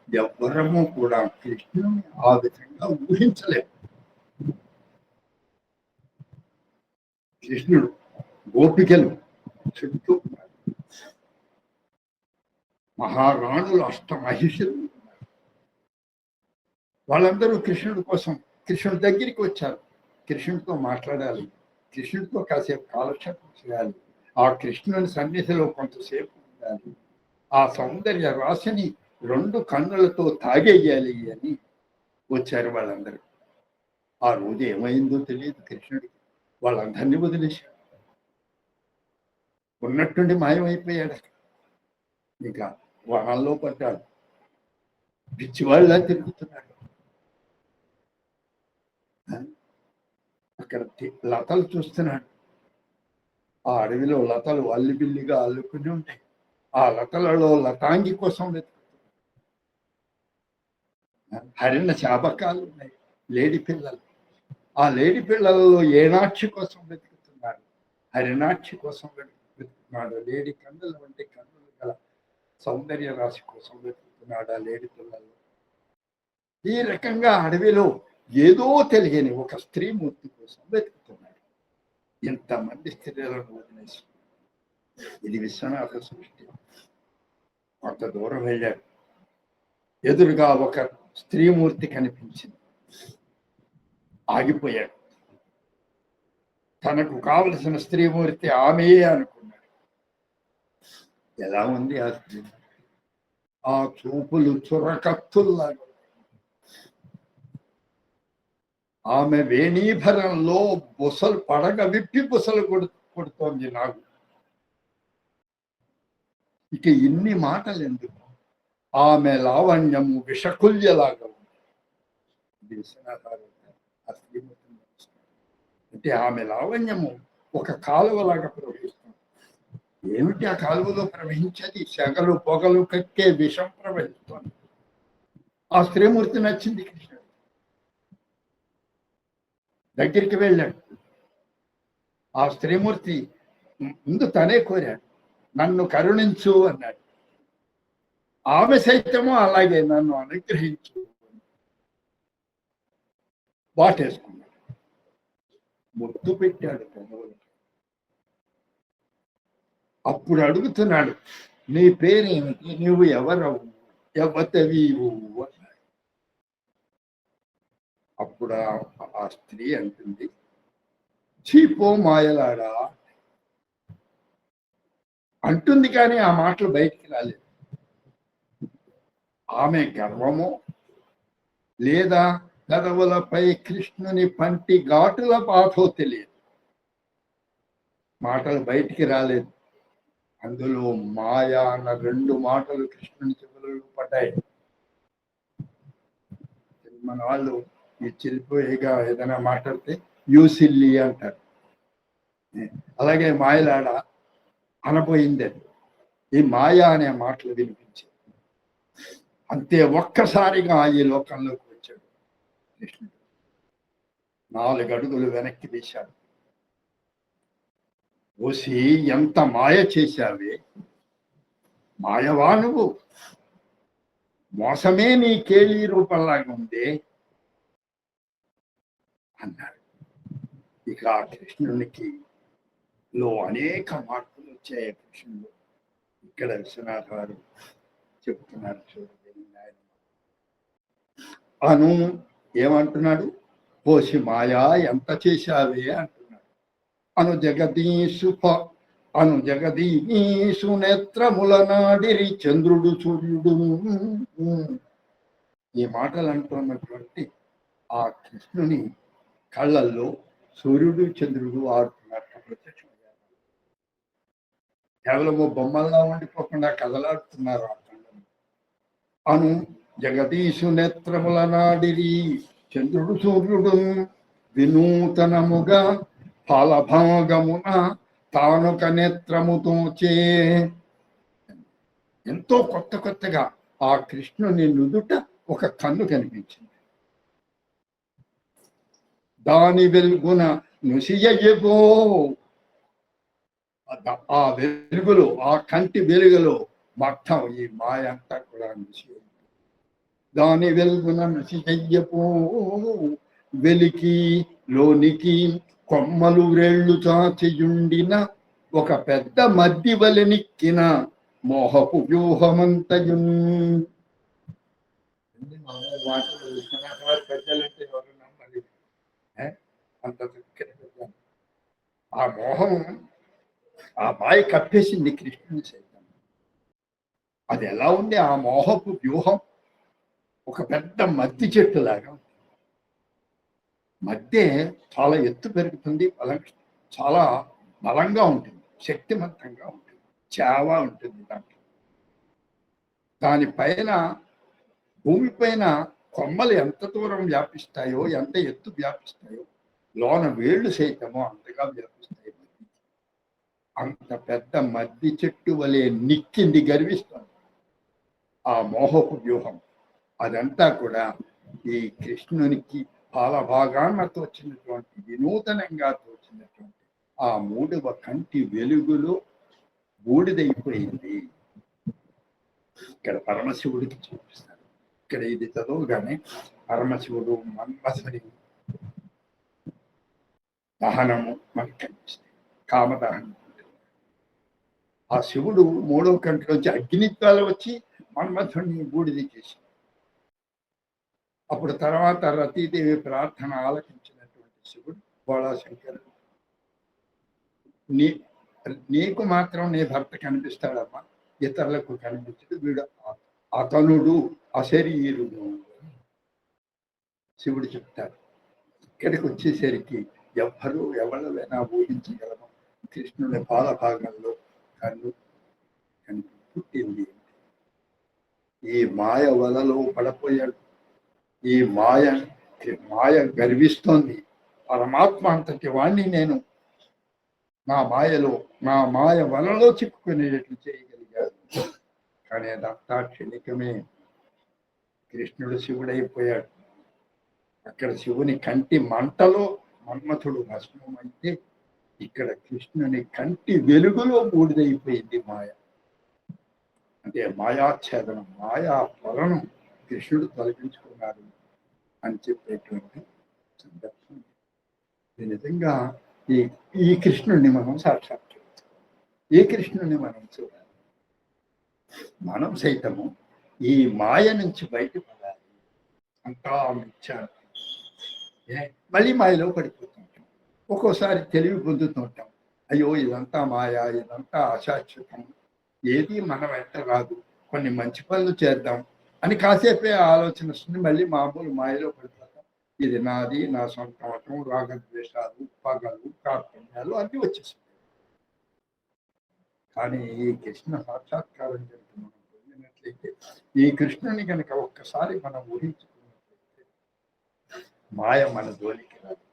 ఎవ్వరము కూడా కృష్ణుని ఆ విధంగా ఊహించలేము. కృష్ణుడు గోపికలు చుట్టూ మహారాణులు అష్టమహిషులు, వాళ్ళందరూ కృష్ణుడి కోసం కృష్ణుడి దగ్గరికి వచ్చారు. కృష్ణుడితో మాట్లాడాలి, కృష్ణుడితో కాసేపు కాలక్షేపం చేయాలి, ఆ కృష్ణుని సన్నిధిలో కొంతసేపు ఉండాలి, ఆ సౌందర్య రాశిని 2 కన్నులతో తాగేయాలి అని వచ్చారు వాళ్ళందరూ. ఆ రోజు ఏమైందో తెలియదు కృష్ణుడికి. వాళ్ళందరినీ వదిలేశాడు, ఉన్నట్టుండి మాయమైపోయాడు. ఇక వనంలో పడ్డాడు, పిచ్చివాళ్ళ తిరుగుతున్నాడు. అక్కడ లతలు చూస్తున్నాడు. ఆ అడవిలో లతలు అల్లిబిల్లిగా అల్లుకుని ఉంటాయి. ఆ లతలలో లతాంగి కోసం వెతుకుతున్నాడు. హరిణ శాబకాలు ఉన్నాయి, లేడి పిల్లలు. ఆ లేడి పిల్లలలో ఏనాక్షి కోసం వెతుకుతున్నాడు, హరినాక్షి కోసం వెతుకుతున్నాడు. లేడి కన్నుల వంటి కన్నులు గల సౌందర్య రాశి కోసం వెతుకుతున్నాడు ఆ లేడి పిల్లలు. ఈ రకంగా అడవిలో ఏదో తెలియని ఒక స్త్రీమూర్తి కోసం వెతుకుతున్నాడు. ఇంతమంది స్త్రీలను వదిలేసి. ఇది విశ్వనాథ సృష్టి. కొంత దూరం వెళ్ళాడు, ఎదురుగా ఒక స్త్రీమూర్తి కనిపించింది. ఆగిపోయాడు. తనకు కావలసిన స్త్రీమూర్తి ఆమెయే అనుకున్నాడు. ఎలా ఉంది ఆ స్త్రీ? ఆ చూపులు చురకత్తుల్లాగా. ఆమె వేణీభరంలో బుసలు పడగ విప్పి బుసలు కొడుతోంది నాకు. ఇక ఇన్ని మాటలు ఎందుకు? ఆమె లావణ్యము విషకుల్యలాగా ఉంది. ఆ శ్రీమూర్తిని అంటే ఆమె లావణ్యము ఒక కాలువలాగా ప్రవహిస్తుంది. ఏమిటి ఆ కాలువలో ప్రవహించేది? సెగలు పొగలు కక్కే విషం ప్రవహిస్తుంది. ఆ స్త్రీమూర్తి నచ్చింది కృష్ణుడు. దగ్గరికి వెళ్ళాడు. ఆ స్త్రీమూర్తి ముందు తనే కోరాడు, నన్ను కరుణించు అన్నాడు. ఆమె సైతము అలాగే నన్ను అనుగ్రహించు వాటేసుకున్నాడు. ముద్దు పెట్టాడు పెదవులు. అప్పుడు అడుగుతున్నాడు, నీ పేరేమిటి, నువ్వు ఎవరవు, ఎవతవీవు అన్నాడు. అప్పుడు ఆ స్త్రీ అంటుంది, చీపో మాయలాడా అంటుంది. కానీ ఆ మాటలు బయటికి రాలేదు. ఆమె గర్వమో లేదా పెదవులపై కృష్ణుని పంటి ఘాటుల బాధో తెలియదు. మాటలు బయటికి రాలేదు. అందులో మాయా అన్న 2 మాటలు కృష్ణుని చెవులలో పడ్డాయి. మన వాళ్ళు ఈ చిలిపోయిగా ఏదైనా మాట్లాడితే యూసిల్లి అంటారు. అలాగే మాయలాడ అనబోయింది. ఈ మాయా అనే మాటలు వినిపించాయి. అంతే, ఒక్కసారిగా ఈ లోకంలోకి వచ్చాడు కృష్ణుడు. 4 అడుగులు వెనక్కి తీశాడు. ఓసి, ఎంత మాయ చేశావే, మాయవా నువ్వు, మోసమే నీ కేళీ రూపంలాగా ఉందే అన్నాడు. ఇక ఆ కృష్ణునికి అనేక మార్పులు వచ్చాయి కృష్ణుడు. ఇక్కడ విశ్వనాథ గారు చెప్తున్నారు చూడండి. అను ఏమంటున్నాడు? పోసి మాయా ఎంత చేశావే అంటున్నాడు. అను జగదీశు నేత్రముల నాడిరి చంద్రుడు సూర్యుడు. ఈ మాటలు అంటున్నటువంటి ఆ కృష్ణుని కళ్ళల్లో సూర్యుడు చంద్రుడు ఆడుతున్నట్టు ప్రత్యక్షమయ్యారు. కేవలము బొమ్మల్లా ఉండిపోకుండా కదలాడుతున్నారు ఆ కళ్ళను. అను జగదీశు నేత్రముల నాడిరి చంద్రుడు సూర్యుడు వినూతనముగా ఫలభాగమున తానుక నేత్రముతో చే. ఎంతో కొత్తగా ఆ కృష్ణుని నుదుట ఒక కన్ను కనిపించింది. దాని వెలుగున నుసియబో, ఆ వెలుగులో, ఆ కంటి వెలుగులో మొత్తం ఈ మాయ అంతా కూడా దాని వెలుగున నుసియపో, వెలికి లోనికి కొమ్మలు వ్రేళ్లు చాచియుండిన ఒక పెద్ద మద్ది వలెనిక్కిన మోహపు వ్యూహమంతయున్. పెద్దలంటే ఎవరు నమ్మలేదు, అంత చక్కటి పెద్ద. ఆ మోహం, ఆ మాయ కప్పేసింది కృష్ణుని సైతం. అది ఎలా ఉంది? ఆ మోహపు వ్యూహం ఒక పెద్ద మద్ది చెట్టు లాగా. మధ్య చాలా ఎత్తు పెరుగుతుంది, చాలా బలంగా ఉంటుంది, శక్తివంతంగా ఉంటుంది, చావ ఉంటుంది దాంట్లో. దానిపైన, భూమిపైన కొమ్మలు ఎంత దూరం వ్యాపిస్తాయో, ఎంత ఎత్తు వ్యాపిస్తాయో, లోన వేళ్ళు సైతమో అంతగా వ్యాపిస్తాయి. అంత పెద్ద మద్ది చెట్టు వలె నిక్కింది, గర్విస్తుంది ఆ మోహపు వ్యూహం. అదంతా కూడా ఈ కృష్ణునికి భాగాన తోచినటువంటి, వినూతనంగా తోచినటువంటి ఆ మూడవ కంటి వెలుగులో బూడిదైపోయింది. ఇక్కడ పరమశివుడికి చూపిస్తారు. ఇక్కడ ఇది చదువుగానే పరమశివుడు మన్మథుడి దహనము మనకి కనిపిస్తుంది, కామదహనం. ఆ శివుడు మూడవ కంటిలోంచి అగ్నిత్వాలు వచ్చి మన్మథుడిని బూడిది చేసి, అప్పుడు తర్వాత రతీదేవి ప్రార్థన ఆలకించినటువంటి శివుడు బోళాశంకరుడు, నీకు మాత్రం నీ భర్త కనిపిస్తాడమ్మా, ఇతరులకు కనిపించడు, వీడు అతనుడు, అశరీరుడు శివుడు చెప్తాడు. ఇక్కడికి వచ్చేసరికి ఎవరైనా ఊహించగలము కృష్ణుని భాగంలో కన్ను పుట్టింది. ఈ మాయ వలలో పడపోయాడు. ఈ మాయ గర్విస్తోంది. పరమాత్మ అంతటి వాణ్ణి నేను నా మాయ వలలో చిక్కుకునేటట్లు చేయగలిగాను. కానీ అదంతా క్షణికమే. కృష్ణుడు శివుడైపోయాడు. అక్కడ శివుని కంటి మంటలో మన్మథుడు భస్మమైతే, ఇక్కడ కృష్ణుని కంటి వెలుగులో బూడిదైపోయింది మాయ. అంటే మాయాఛేదనం, మాయా పొలను కృష్ణుడు తొలగించుకున్నాడు అని చెప్పేటువంటి సందర్భం. నిజంగా ఈ కృష్ణుడిని మనం సాక్షాత్కరించాలి. ఈ కృష్ణుడిని మనం చూడాలి. మనం సైతము ఈ మాయ నుంచి బయటపడాలి. అంతా మిథ్య. మళ్ళీ మాయలో పడిపోతుంటాం. ఒక్కోసారి తెలివి పొందుతుంటాం, అయ్యో ఇదంతా మాయ, ఇదంతా అశాశ్వతం, ఏది మన వెంట రాదు, కొన్ని మంచి పనులు చేద్దాం అని కాసేపే ఆలోచన వస్తుంది. మళ్ళీ మామూలు మాయలో పడిపోతాం. ఇది నాది, నా సొంత మతం, రాగద్వేషాలు, పగలు, కార్పణ్యాలు అన్నీ వచ్చేస్తాయి. కానీ ఈ కృష్ణ సాక్షాత్కారం జరిగి మనం పొందినట్లయితే, ఈ కృష్ణుని కనుక ఒక్కసారి మనం ఊహించుకున్నట్లయితే మాయ మన జోలికి రాదు.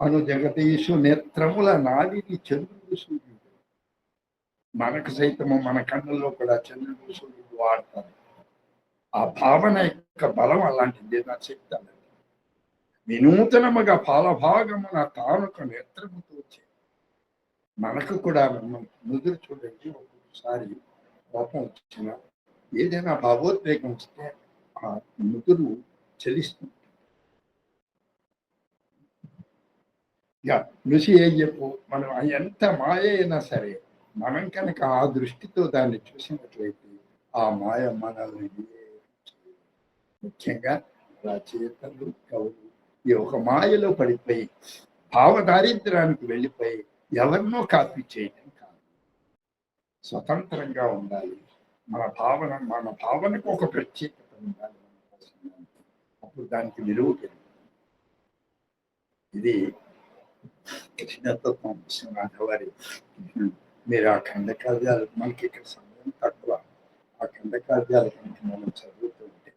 అను జగదీశు నేత్రముల నాడిని చంద్రుడు సూర్యుడు. మనకు సైతము మన కన్నుల్లో కూడా చంద్రుడు సూర్యుడు వాడతారు. ఆ భావన యొక్క బలం అలాంటిది. నా చెప్తాను, వినూతనముగా పాలభాగమున తానుక నేత్రముతో మనకు కూడా నుదురు చూడండి. ఒక్కొక్కసారి కోపం వచ్చిన, ఏదైనా భావోద్వేగం వస్తే ఆ నుదురు చలిస్తుంది. ఋషి అయ్యపు మనం ఎంత మాయ అయినా సరే, మనం కనుక ఆ దృష్టితో దాన్ని చూసినట్లయితే ఆ మాయ మనల్ని, ముఖ్యంగా రచయితలు, కవులు ఈ ఒక మాయలో పడిపోయి భావదారిద్ర్యానికి వెళ్ళిపోయి ఎవరినో కాపీ చేయడం కాదు, స్వతంత్రంగా ఉండాలి. మన భావనకు ఒక ప్రత్యేకత ఉండాలి. అప్పుడు దానికి విలువ పెరుగుతుంది. ఇది కృష్ణతత్వం విశ్వనాథ వారి. మీరు ఆ ఖండకావ్యాలు, మనకి ఇక్కడ సమయం తక్కువ, ఆ ఖండకావ్యాల కనుక మనం చదువుతుంటే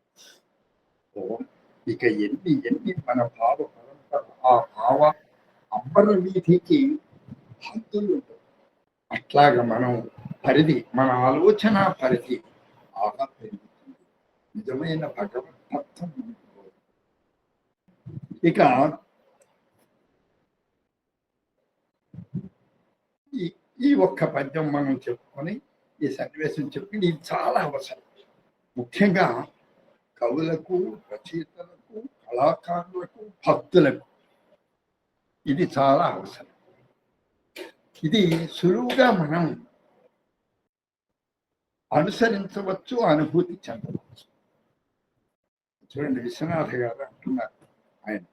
ఇక ఎన్ని మన భావ పరంపర, ఆ భావ అంబర వీధికి హద్దులు ఉంటాయి. అట్లాగా మనం పరిధి, మన ఆలోచన పరిధి బాగా పెరుగుతుంది. నిజమైన భగవద్భక్తం ఇక ఈ ఒక్క పద్యం మనం చెప్పుకొని ఈ సన్నివేశం చెప్పి ఇది చాలా అవసరం. ముఖ్యంగా కవులకు, రచయితలకు, కళాకారులకు, భక్తులకు ఇది చాలా అవసరం. ఇది సులువుగా మనం అనుసరించవచ్చు, అనుభూతి చెందవచ్చు. చూడండి, విశ్వనాథ గారు అంటున్నారు, ఆయన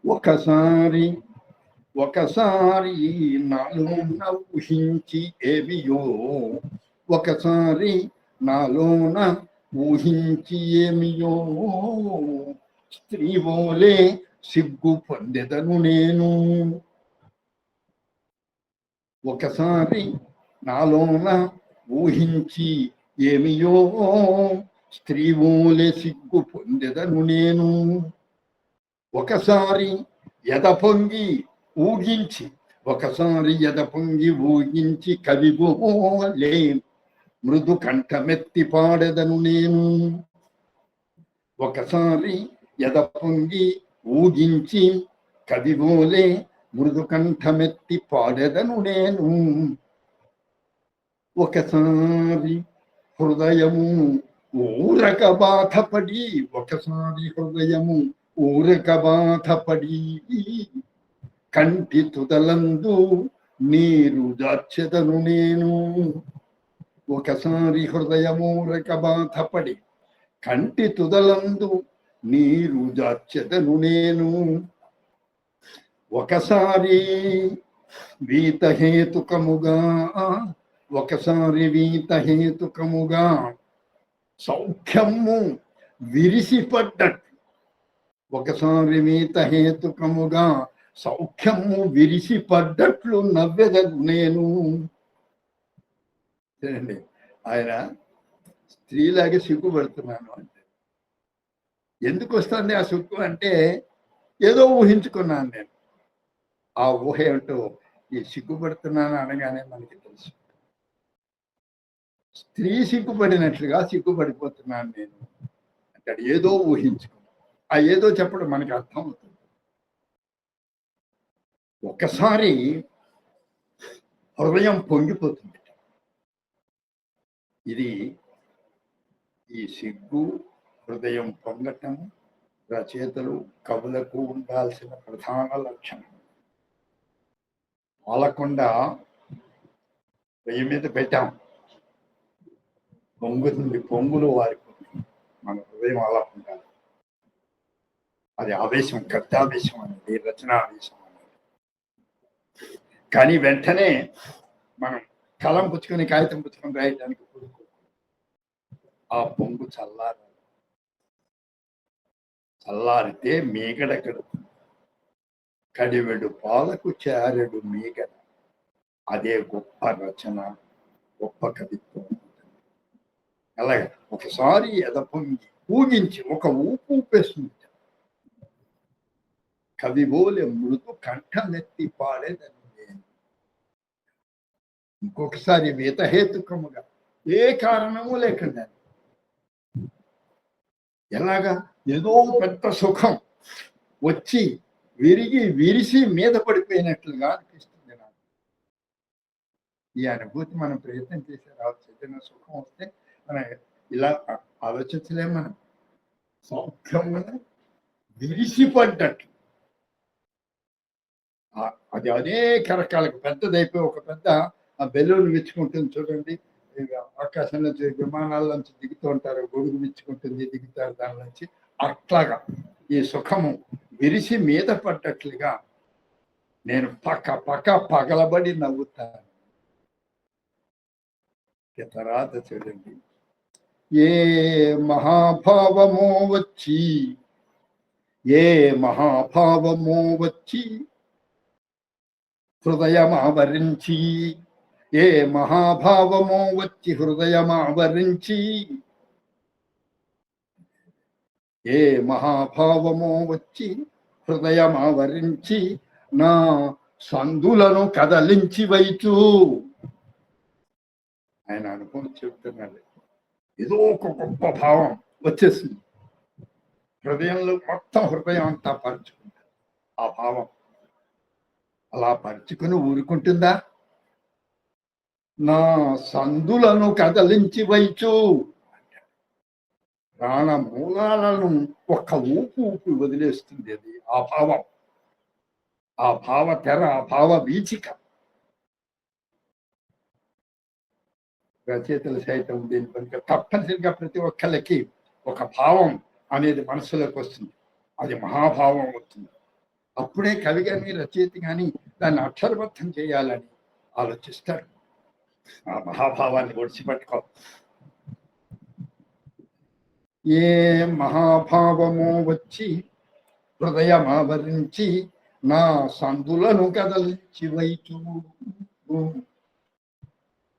ఒకసారి నాలోన ఊహించి ఏమియో, ఒకసారి నాలోన ఊహించి ఏమియో, స్త్రీవోలే సిగ్గు పొందెదను నేను. ఒకసారి నాలోన ఊహించి ఏమియో, స్త్రీవోలే సిగ్గు పొందెదను నేను. ఒకసారి ఎద పొంగి ఊగించి, ఒకసారి ఎద పొంగి ఊగించి కవివోలే మృదు కంఠమెత్తి పాడెదను నేను. ఒకసారి ఎద పొంగి ఊగించి కవివోలే మృదు కంఠమెత్తి పాడెదను నేను. ఒకసారి హృదయము ఊరక బాధపడి, ఒకసారి హృదయము ఊరక బాధపడి, కంటి తుదలందు నీరు దాచెదను నేను. ఒకసారి హృదయమూరక బాధపడి, కంటి తుదలందు నీరు దాచెదను నేను. ఒకసారి వీతహేతుకముగా, ఒకసారి వీతహేతుకముగా సౌఖ్యము విరిసిపడ్డట్టు, ఒకసారి వీతహేతుకముగా సౌఖ్యము విరిసిపడ్డట్లు నవ్వెదను నేను. చూడండి, ఆయన స్త్రీలాగే సిగ్గుపడుతున్నాను అంటే ఎందుకు వస్తుంది ఆ సిగ్గు అంటే, ఏదో ఊహించుకున్నాను నేను. ఆ ఊహ ఏమిటో ఈ సిగ్గుపడుతున్నాను అనగానే మనకి తెలుసు. స్త్రీ సిగ్గుపడినట్లుగా సిగ్గుపడిపోతున్నాను నేను అంటే ఏదో ఊహించుకున్నాను. ఆ ఏదో చెప్పడం మనకి అర్థం అవుతుంది. ఒక్కసారి హృదయం పొంగిపోతుంది. ఇది ఈ సిగ్గు, హృదయం పొంగటం రచయితలు, కవులకు ఉండాల్సిన ప్రధాన లక్షణం. పాలకొండ వెయ్యి మీద పెట్టాం, పొంగుతుంది, పొంగులు వారిపోతుంది. మన హృదయం అలా ఉండాలి. అది ఆవేశం, గద్దావేశం అనేది, రచనా ఆవేశం అనేది. కానీ వెంటనే మనం కలం పుచ్చుకొని, కాగితం పుచ్చుకొని రాయడానికి ఆ పొంగు చల్లారితే మీగడ కడుతుంది. కడివెడు పాలకు చారెడు మీగడ. అదే గొప్ప రచన, గొప్ప కవిత్వం. అలాగే ఒకసారి ఎద పొంగి ఊగించి ఒక ఊపు ఊపేస్తుంది. కవిబోలే మృదు కంఠమెత్తి పాడేదని నేను. ఇంకొకసారి వీతహేతుకముగా ఏ కారణము లేకుండా, ఎలాగా ఏదో పెద్ద సుఖం వచ్చి విరిసి మీద పడిపోయినట్లుగా అనిపిస్తుంది నాకు. ఈ అనుభూతి మనం ప్రయత్నం చేసే రావచ్చు. ఏదైనా సుఖం వస్తే మనం ఇలా ఆలోచించలేము. మనం సౌఖ్యం విరిసిపడ్డట్టు, అది అనేక రకాలకు పెద్దదైపోయి ఒక పెద్ద బెలూన్ విచ్చుకుంటుంది. చూడండి, ఆకాశంలో విమానాల నుంచి దిగుతూ ఉంటారు, గొడుగు విచ్చుకుంటుంది, దిగుతారు దాని నుంచి. అట్లాగా ఈ సుఖము విరిసి మీద పడ్డట్లుగా నేను పగలబడి నవ్వుతాను. తర్వాత చూడండి, ఏ మహాభావమో వచ్చి హృదయమావరించి, ఏ మహాభావమో వచ్చి హృదయమావరించి, ఏ మహాభావమో వచ్చి హృదయమావరించి, నా సందులను కదలించి వైచు. ఆయన అనుభవం చెబుతున్నాడు. ఏదో ఒక గొప్ప భావం వచ్చేసింది, హృదయంలో మొత్తం హృదయం అంతా పరుచుకుంటారు ఆ భావం. అలా పరుచుకుని ఊరుకుంటుందా? నా సందులను కదలించి వైచు ప్రాణ మూలాలను ఒక్క ఊపు ఊపి వదిలేస్తుంది అది. ఆ భావం, ఆ భావ తెర, ఆ భావ వీచిక. రచయితలు సైతం దీని కనుక తప్పనిసరిగా ప్రతి ఒక్కళ్ళకి ఒక భావం అనేది మనసులోకి వస్తుంది. అది మహాభావం అవుతుంది. అప్పుడే కవి కానీ రచయిత కానీ దాన్ని అక్షరబద్ధం చేయాలని ఆలోచిస్తాడు. ఆ మహాభావాన్ని ఒడిచిపట్టుకో. ఏ మహాభావమో వచ్చి హృదయమావరించి నా సందులను కదలించి వైచు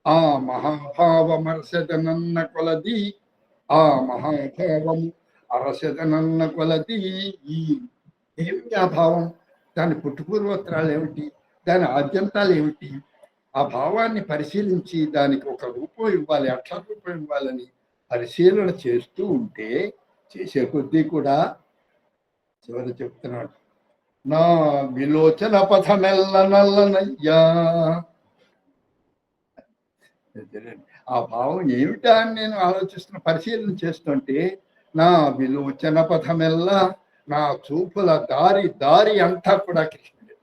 ఆ మహాభావమరసదనన్న కొలది, ఆ మహాభావము అరసదనన్న కొలది. ఏమిటి ఆ భావం? దాని పుట్టుపూర్వోత్తరాలు ఏమిటి? దాని ఆద్యంతాలు ఏమిటి? ఆ భావాన్ని పరిశీలించి దానికి ఒక రూపం ఇవ్వాలి, అక్షర రూపం ఇవ్వాలని పరిశీలన చేస్తూ ఉంటే చేసే కొద్దీ కూడా చివరి చెప్తున్నాడు, నా విలోచన పథమెల్ల నల్లనయ్యా. ఆ భావం ఏమిటా అని నేను ఆలోచిస్తున్న, పరిశీలన చేస్తుంటే నా విలోచన పథమెల్ల, నా చూపుల దారి అంతా కూడా కృష్ణుడు.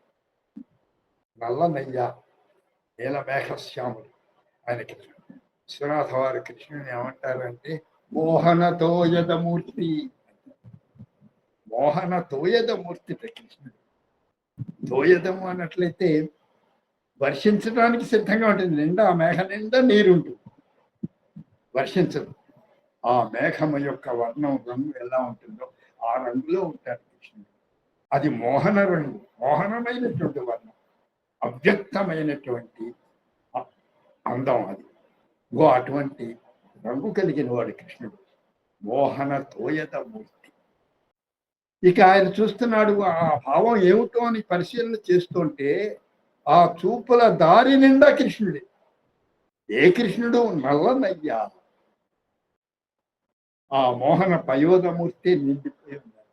నల్లనయ్యా, నీల మేఘశ్యాముడు ఆయన కృష్ణుడు. విశ్వనాథ వారు కృష్ణుని ఏమంటారంటే మోహన తోయదమూర్తి. మోహన తోయదమూర్తి కృష్ణుడు. తోయదము అన్నట్లయితే వర్షించడానికి సిద్ధంగా ఉంటుంది. నిండా ఆ మేఘ నిండా నీరుంటుంది, వర్షించదు. ఆ మేఘము యొక్క వర్ణం, రంగు ఎలా ఉంటుందో ఆ రంగులో ఉంటాడు కృష్ణుడు. అది మోహన రంగు, మోహనమైనటువంటి వర్ణం, అవ్యక్తమైనటువంటి అందం అది. అటువంటి రంగు కలిగిన వాడు కృష్ణుడు, మోహన తోయత మూర్తి. ఇక ఆయన చూస్తున్నాడు, ఆ భావం ఏమిటో అని పరిశీలన చేస్తుంటే ఆ చూపుల దారి నిండా కృష్ణుడే. ఏ కృష్ణుడు? నల్లనయ్యా. ఆ మోహన పయోధమూర్తి నిండిపోయి ఉన్నారు.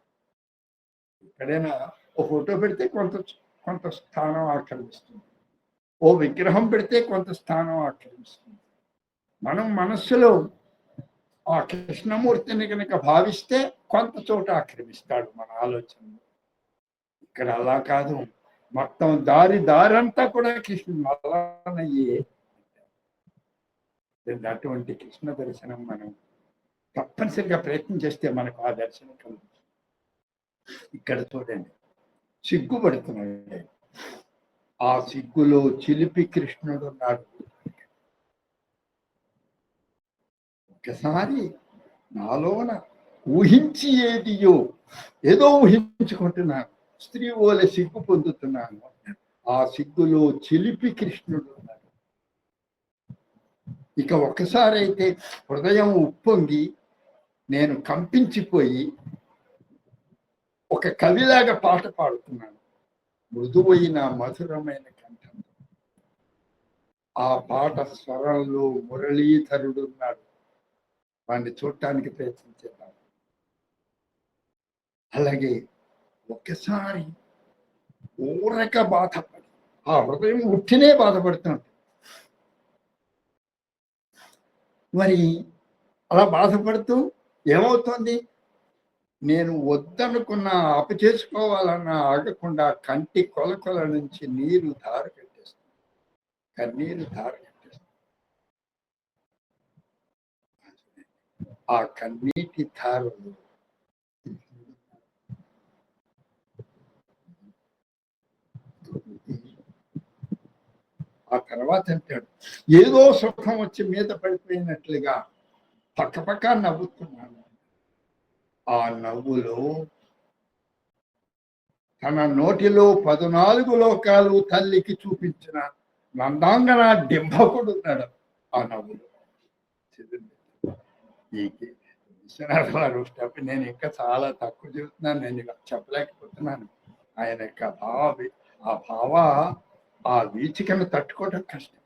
ఎక్కడైనా ఓ ఫోటో పెడితే కొంత స్థానం ఆక్రమిస్తుంది, ఓ విగ్రహం పెడితే కొంత స్థానం ఆక్రమిస్తుంది. మనం మనస్సులో ఆ కృష్ణమూర్తిని కనుక భావిస్తే కొంత చోట ఆక్రమిస్తాడు మన ఆలోచనలు. ఇక్కడ అలా కాదు, మొత్తం దారంతా కూడా కృష్ణుడు నల్లనయ్యే. అటువంటి కృష్ణ దర్శనం మనం తప్పనిసరిగా ప్రయత్నం చేస్తే మనకు ఆ దర్శనం కలుగుతుంది. ఇక్కడ చూడండి, సిగ్గుపడుతున్నాడు. ఆ సిగ్గులో చిలిపి కృష్ణుడు ఉన్నాడు. ఒక్కసారి నాలోన ఊహించి ఏదో ఊహించుకుంటున్నాను, స్త్రీ ఓలే సిగ్గు పొందుతున్నాను. ఆ సిగ్గులో చిలిపి కృష్ణుడు ఉన్నాడు. ఇక ఒక్కసారి అయితే హృదయం ఉప్పొంగి నేను కంపించిపోయి ఒక కవిలాగా పాట పాడుతున్నాను, మృదువైన మధురమైన కంఠం. ఆ పాట స్వరంలో మురళీధరుడు ఉన్నాడు. వాడిని చూడటానికి ప్రయత్నించేద్దాం. అలాగే ఒక్కసారి ఊరక బాధపడి, ఆ హృదయం ఉట్టినే బాధపడుతున్నాడు. మరి అలా బాధపడుతూ ఏమవుతుంది? నేను వద్దనుకున్న అప్పు చేసుకోవాలన్నా ఆగకుండా కంటి కొలకొల నుంచి నీరు ధార కట్టేస్తుంది, కన్నీరు ధార కట్టేస్తుంది. ఆ కన్నీటి ధారలు ఆ తర్వాత అంటాడు, ఏదో సుఖం వచ్చి మీద పడిపోయినట్లుగా పక్కపక్క నవ్వుతున్నాను. ఆ నవ్వులో తన నోటిలో 14 లోకాలు తల్లికి చూపించిన నందాంగన డింభకుడు ఉన్నాడు ఆ నవ్వులో. ఈ విశ్వనాథ వారు స్టెప్ నేను ఇంకా చాలా తక్కువ చెబుతున్నాను, నేను ఇలా చెప్పలేకపోతున్నాను. ఆయన యొక్క ఆ వీచికను తట్టుకోవడం కష్టం,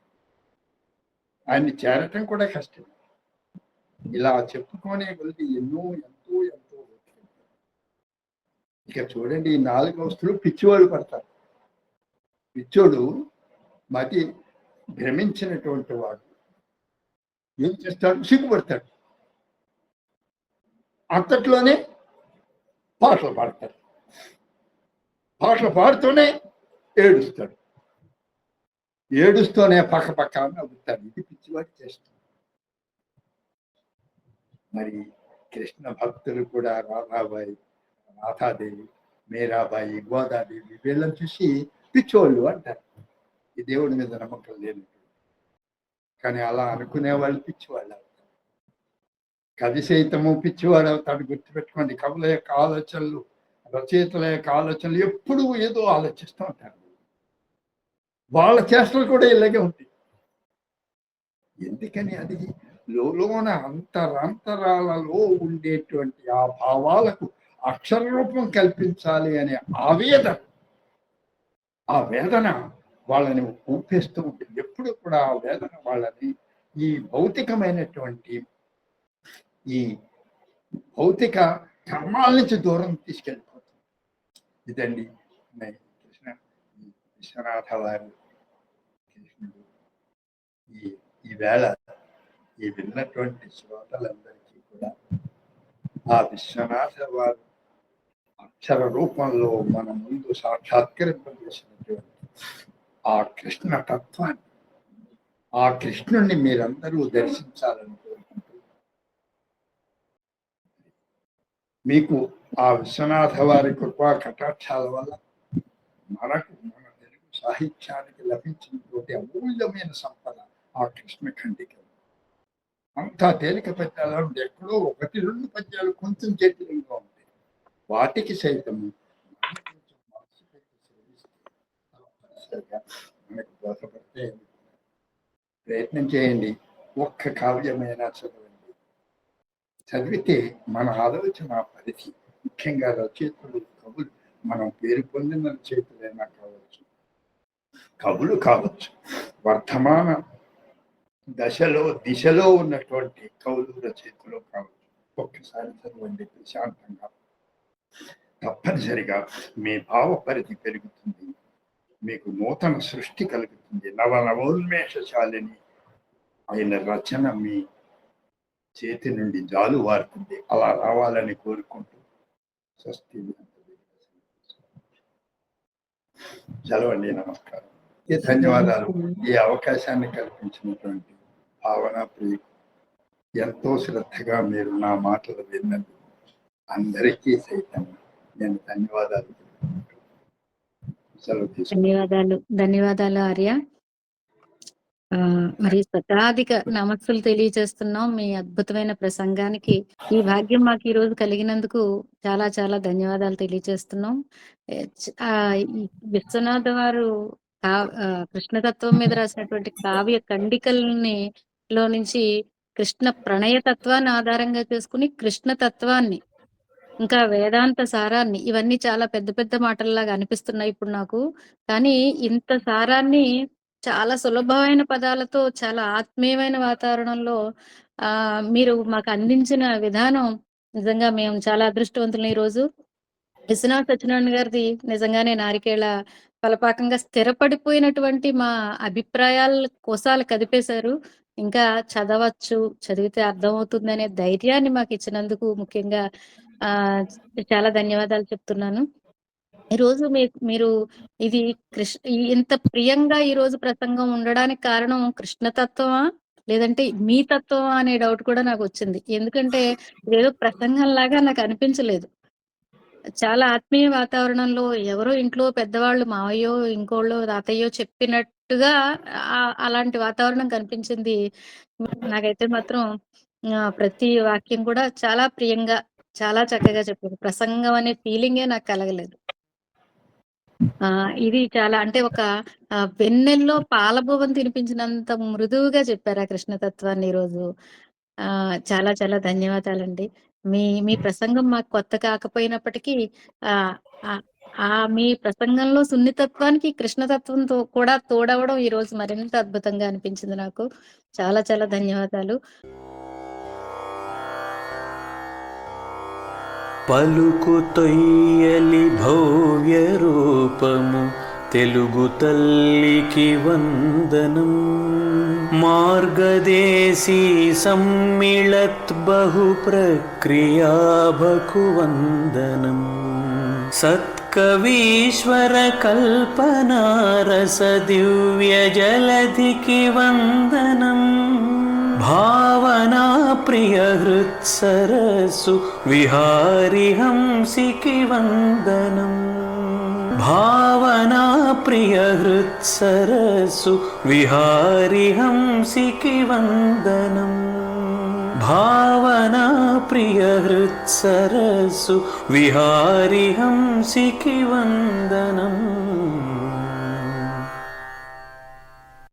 ఆయన్ని చేరటం కూడా కష్టం. ఇలా చెప్పుకునే కొద్ది ఎంతో ఇక చూడండి, ఈ 4 అవస్థలు పిచ్చివాళ్ళు పడతారు. పిచ్చోడు మతి భ్రమించినటువంటి వాడు ఏం చేస్తాడు? సిగ్గుపడతాడు. అంతట్లోనే పాటలు పాడతాడు. పాటలు పాడుతూనే ఏడుస్తాడు. ఏడుస్తూనే పక్క పక్క నవ్వుతాడు. ఇది పిచ్చివాడు చేస్తాడు. మరి కృష్ణ భక్తులు కూడా రాధాబాయి, రాధాదేవి, మీరాబాయి, గోదాదేవి వీళ్ళని చూసి పిచ్చోళ్ళు అంటారు. ఈ దేవుడి మీద నమ్మకం లేదు. కానీ అలా అనుకునే వాళ్ళు పిచ్చివాళ్ళు అవుతారు. కవి సైతము పిచ్చివాడు అవుతాడు. గుర్తుపెట్టుకోండి. కవుల యొక్క ఆలోచనలు, రచయితల యొక్క ఆలోచనలు ఎప్పుడూ ఏదో ఆలోచిస్తూ ఉంటారు. వాళ్ళ చేష్టలు కూడా ఇలాగే ఉంటాయి. ఎందుకని? అది లోన అంతరాలలో ఉండేటువంటి ఆ భావాలకు అక్షర రూపం కల్పించాలి అనే ఆ వేదన వాళ్ళని ఊపేస్తూ ఉంటుంది. ఎప్పుడు కూడా ఆ వేదన వాళ్ళని ఈ భౌతికమైనటువంటి ఈ భౌతిక కర్మాల నుంచి దూరం తీసుకెళ్ళిపోతుంది. ఇదండి విశ్వనాథ వారు కృష్ణుడు ఈ వేళ ఈ విన్నటువంటి శ్రోతలందరికీ కూడా ఆ విశ్వనాథ వారు అక్షర రూపంలో మన ముందు సాక్షాత్కరింపజేసినటువంటి ఆ కృష్ణ తత్వాన్ని, ఆ కృష్ణుణ్ణి మీరందరూ దర్శించాలని కోరుకుంటూ, మీకు ఆ విశ్వనాథ వారి కృపా కటాక్షాల వల్ల మనకు మన తెలుగు సాహిత్యానికి లభించినటువంటి అమూల్యమైన సంపద ఆ కృష్ణ ఖండికలు. అంతా తేలిక పద్యాలు ఉంటే ఎక్కడో 1-2 పద్యాలు కొంచెం జటిలంగా ఉంటాయి. వాటికి సైతము కొంచెం మనసు పెట్టి మనకు దోషపడితే ప్రయత్నం చేయండి. ఒక్క కావ్యమైనా చదవండి. చదివితే మన ఆలోచన పరిధి, ముఖ్యంగా రచయితలు, కవులు, మనం పేరు పొందిన రచయితలైనా కావచ్చు, కవులు కావచ్చు, వర్తమాన దిశలో ఉన్నటువంటి కవులు, రచయితలు కావచ్చు, ఒక్కసారి చదవండి ప్రశాంతంగా. తప్పనిసరిగా మీ భావ పరిధి పెరుగుతుంది. మీకు నూతన సృష్టి కలుగుతుంది. నవోన్మేషశాలిని అయిన రచన మీ చేతి నుండి జాలు వారుతుంది. అలా రావాలని కోరుకుంటూ స్వస్తి. సెలవండి. నమస్కారం. ధన్యవాదాలు. ఈ అవకాశాన్ని కల్పించినటువంటి భావన ప్రియ, ఎంతో శ్రద్ధగా మీరు నా మాటలు విన్నది అందరికీ సైతం నేను ధన్యవాదాలు. ధన్యవాదాలు ఆర్య. మరి శతాధిక నమస్సులు తెలియజేస్తున్నాం మీ అద్భుతమైన ప్రసంగానికి. ఈ భాగ్యం మాకు ఈ రోజు కలిగినందుకు చాలా చాలా ధన్యవాదాలు తెలియజేస్తున్నాం. విశ్వనాథ వారు కృష్ణతత్వం మీద రాసినటువంటి కావ్య ఖండికల్ని లో నుంచి కృష్ణ ప్రణయతత్వాన్ని ఆధారంగా చేసుకుని కృష్ణతత్వాన్ని, ఇంకా వేదాంత సారాన్ని, ఇవన్నీ చాలా పెద్ద పెద్ద మాటల్లాగా అనిపిస్తున్నాయి ఇప్పుడు నాకు. కానీ ఇంత సారాన్ని చాలా సులభమైన పదాలతో, చాలా ఆత్మీయమైన వాతావరణంలో మీరు మాకు అందించిన విధానం నిజంగా మేము చాలా అదృష్టవంతులు. ఈరోజు విశ్వనాథ సత్యనారాయణ గారిది నిజంగానే నారికేళ ఫలపాకంగా స్థిరపడిపోయినటువంటి మా అభిప్రాయాల కోసాలు కదిపేశారు. ఇంకా చదవచ్చు, చదివితే అర్థమవుతుందనే ధైర్యాన్ని మాకు ఇచ్చినందుకు ముఖ్యంగా చాలా ధన్యవాదాలు చెప్తున్నాను. ఈరోజు మీరు ఇది ఇంత ప్రియంగా ఈరోజు ప్రసంగం ఉండడానికి కారణం కృష్ణతత్వమా, లేదంటే మీ తత్వమా అనే డౌట్ కూడా నాకు వచ్చింది. ఎందుకంటే ఇదేదో ప్రసంగంలాగా నాకు అనిపించలేదు. చాలా ఆత్మీయ వాతావరణంలో ఎవరో ఇంట్లో పెద్దవాళ్ళు, మావయ్యో, ఇంకోళ్ళో, తాతయ్యో చెప్పినట్టుగా అలాంటి వాతావరణం కనిపించింది. నాకైతే మాత్రం ప్రతి వాక్యం కూడా చాలా ప్రియంగా, చాలా చక్కగా చెప్పారు. ప్రసంగం అనే ఫీలింగే నాకు కలగలేదు. ఇది చాలా, అంటే ఒక వెన్నెల్లో పాలబువ్వను తినిపించినంత మృదువుగా చెప్పారు ఆ కృష్ణతత్వాన్ని ఈరోజు. చాలా చాలా ధన్యవాదాలండి. మీ ప్రసంగం మాకు కొత్త కాకపోయినప్పటికీ మీ ప్రసంగంలో సున్నితత్వానికి కృష్ణతత్వంతో కూడా తోడవడం ఈరోజు మరింత అద్భుతంగా అనిపించింది నాకు. చాలా చాలా ధన్యవాదాలు. పలుకు తొయ్యలి రూపము తెలుగు తల్లికి వందనం. మార్గదేశీ సమ్మిళత్ బహు ప్రక్రియాభకు వందనం. సత్కవీశ్వర కల్పనారస దివ్య జలధికి వందనం. భావనా ప్రియ హృత్సరసు విహారి హంసికి వందనం. భావనా ప్రియ హృత్సరసు విహారి హంసికి వందనం. భావనా ప్రియ హృత్సరసు విహారి హంసికి వందనం.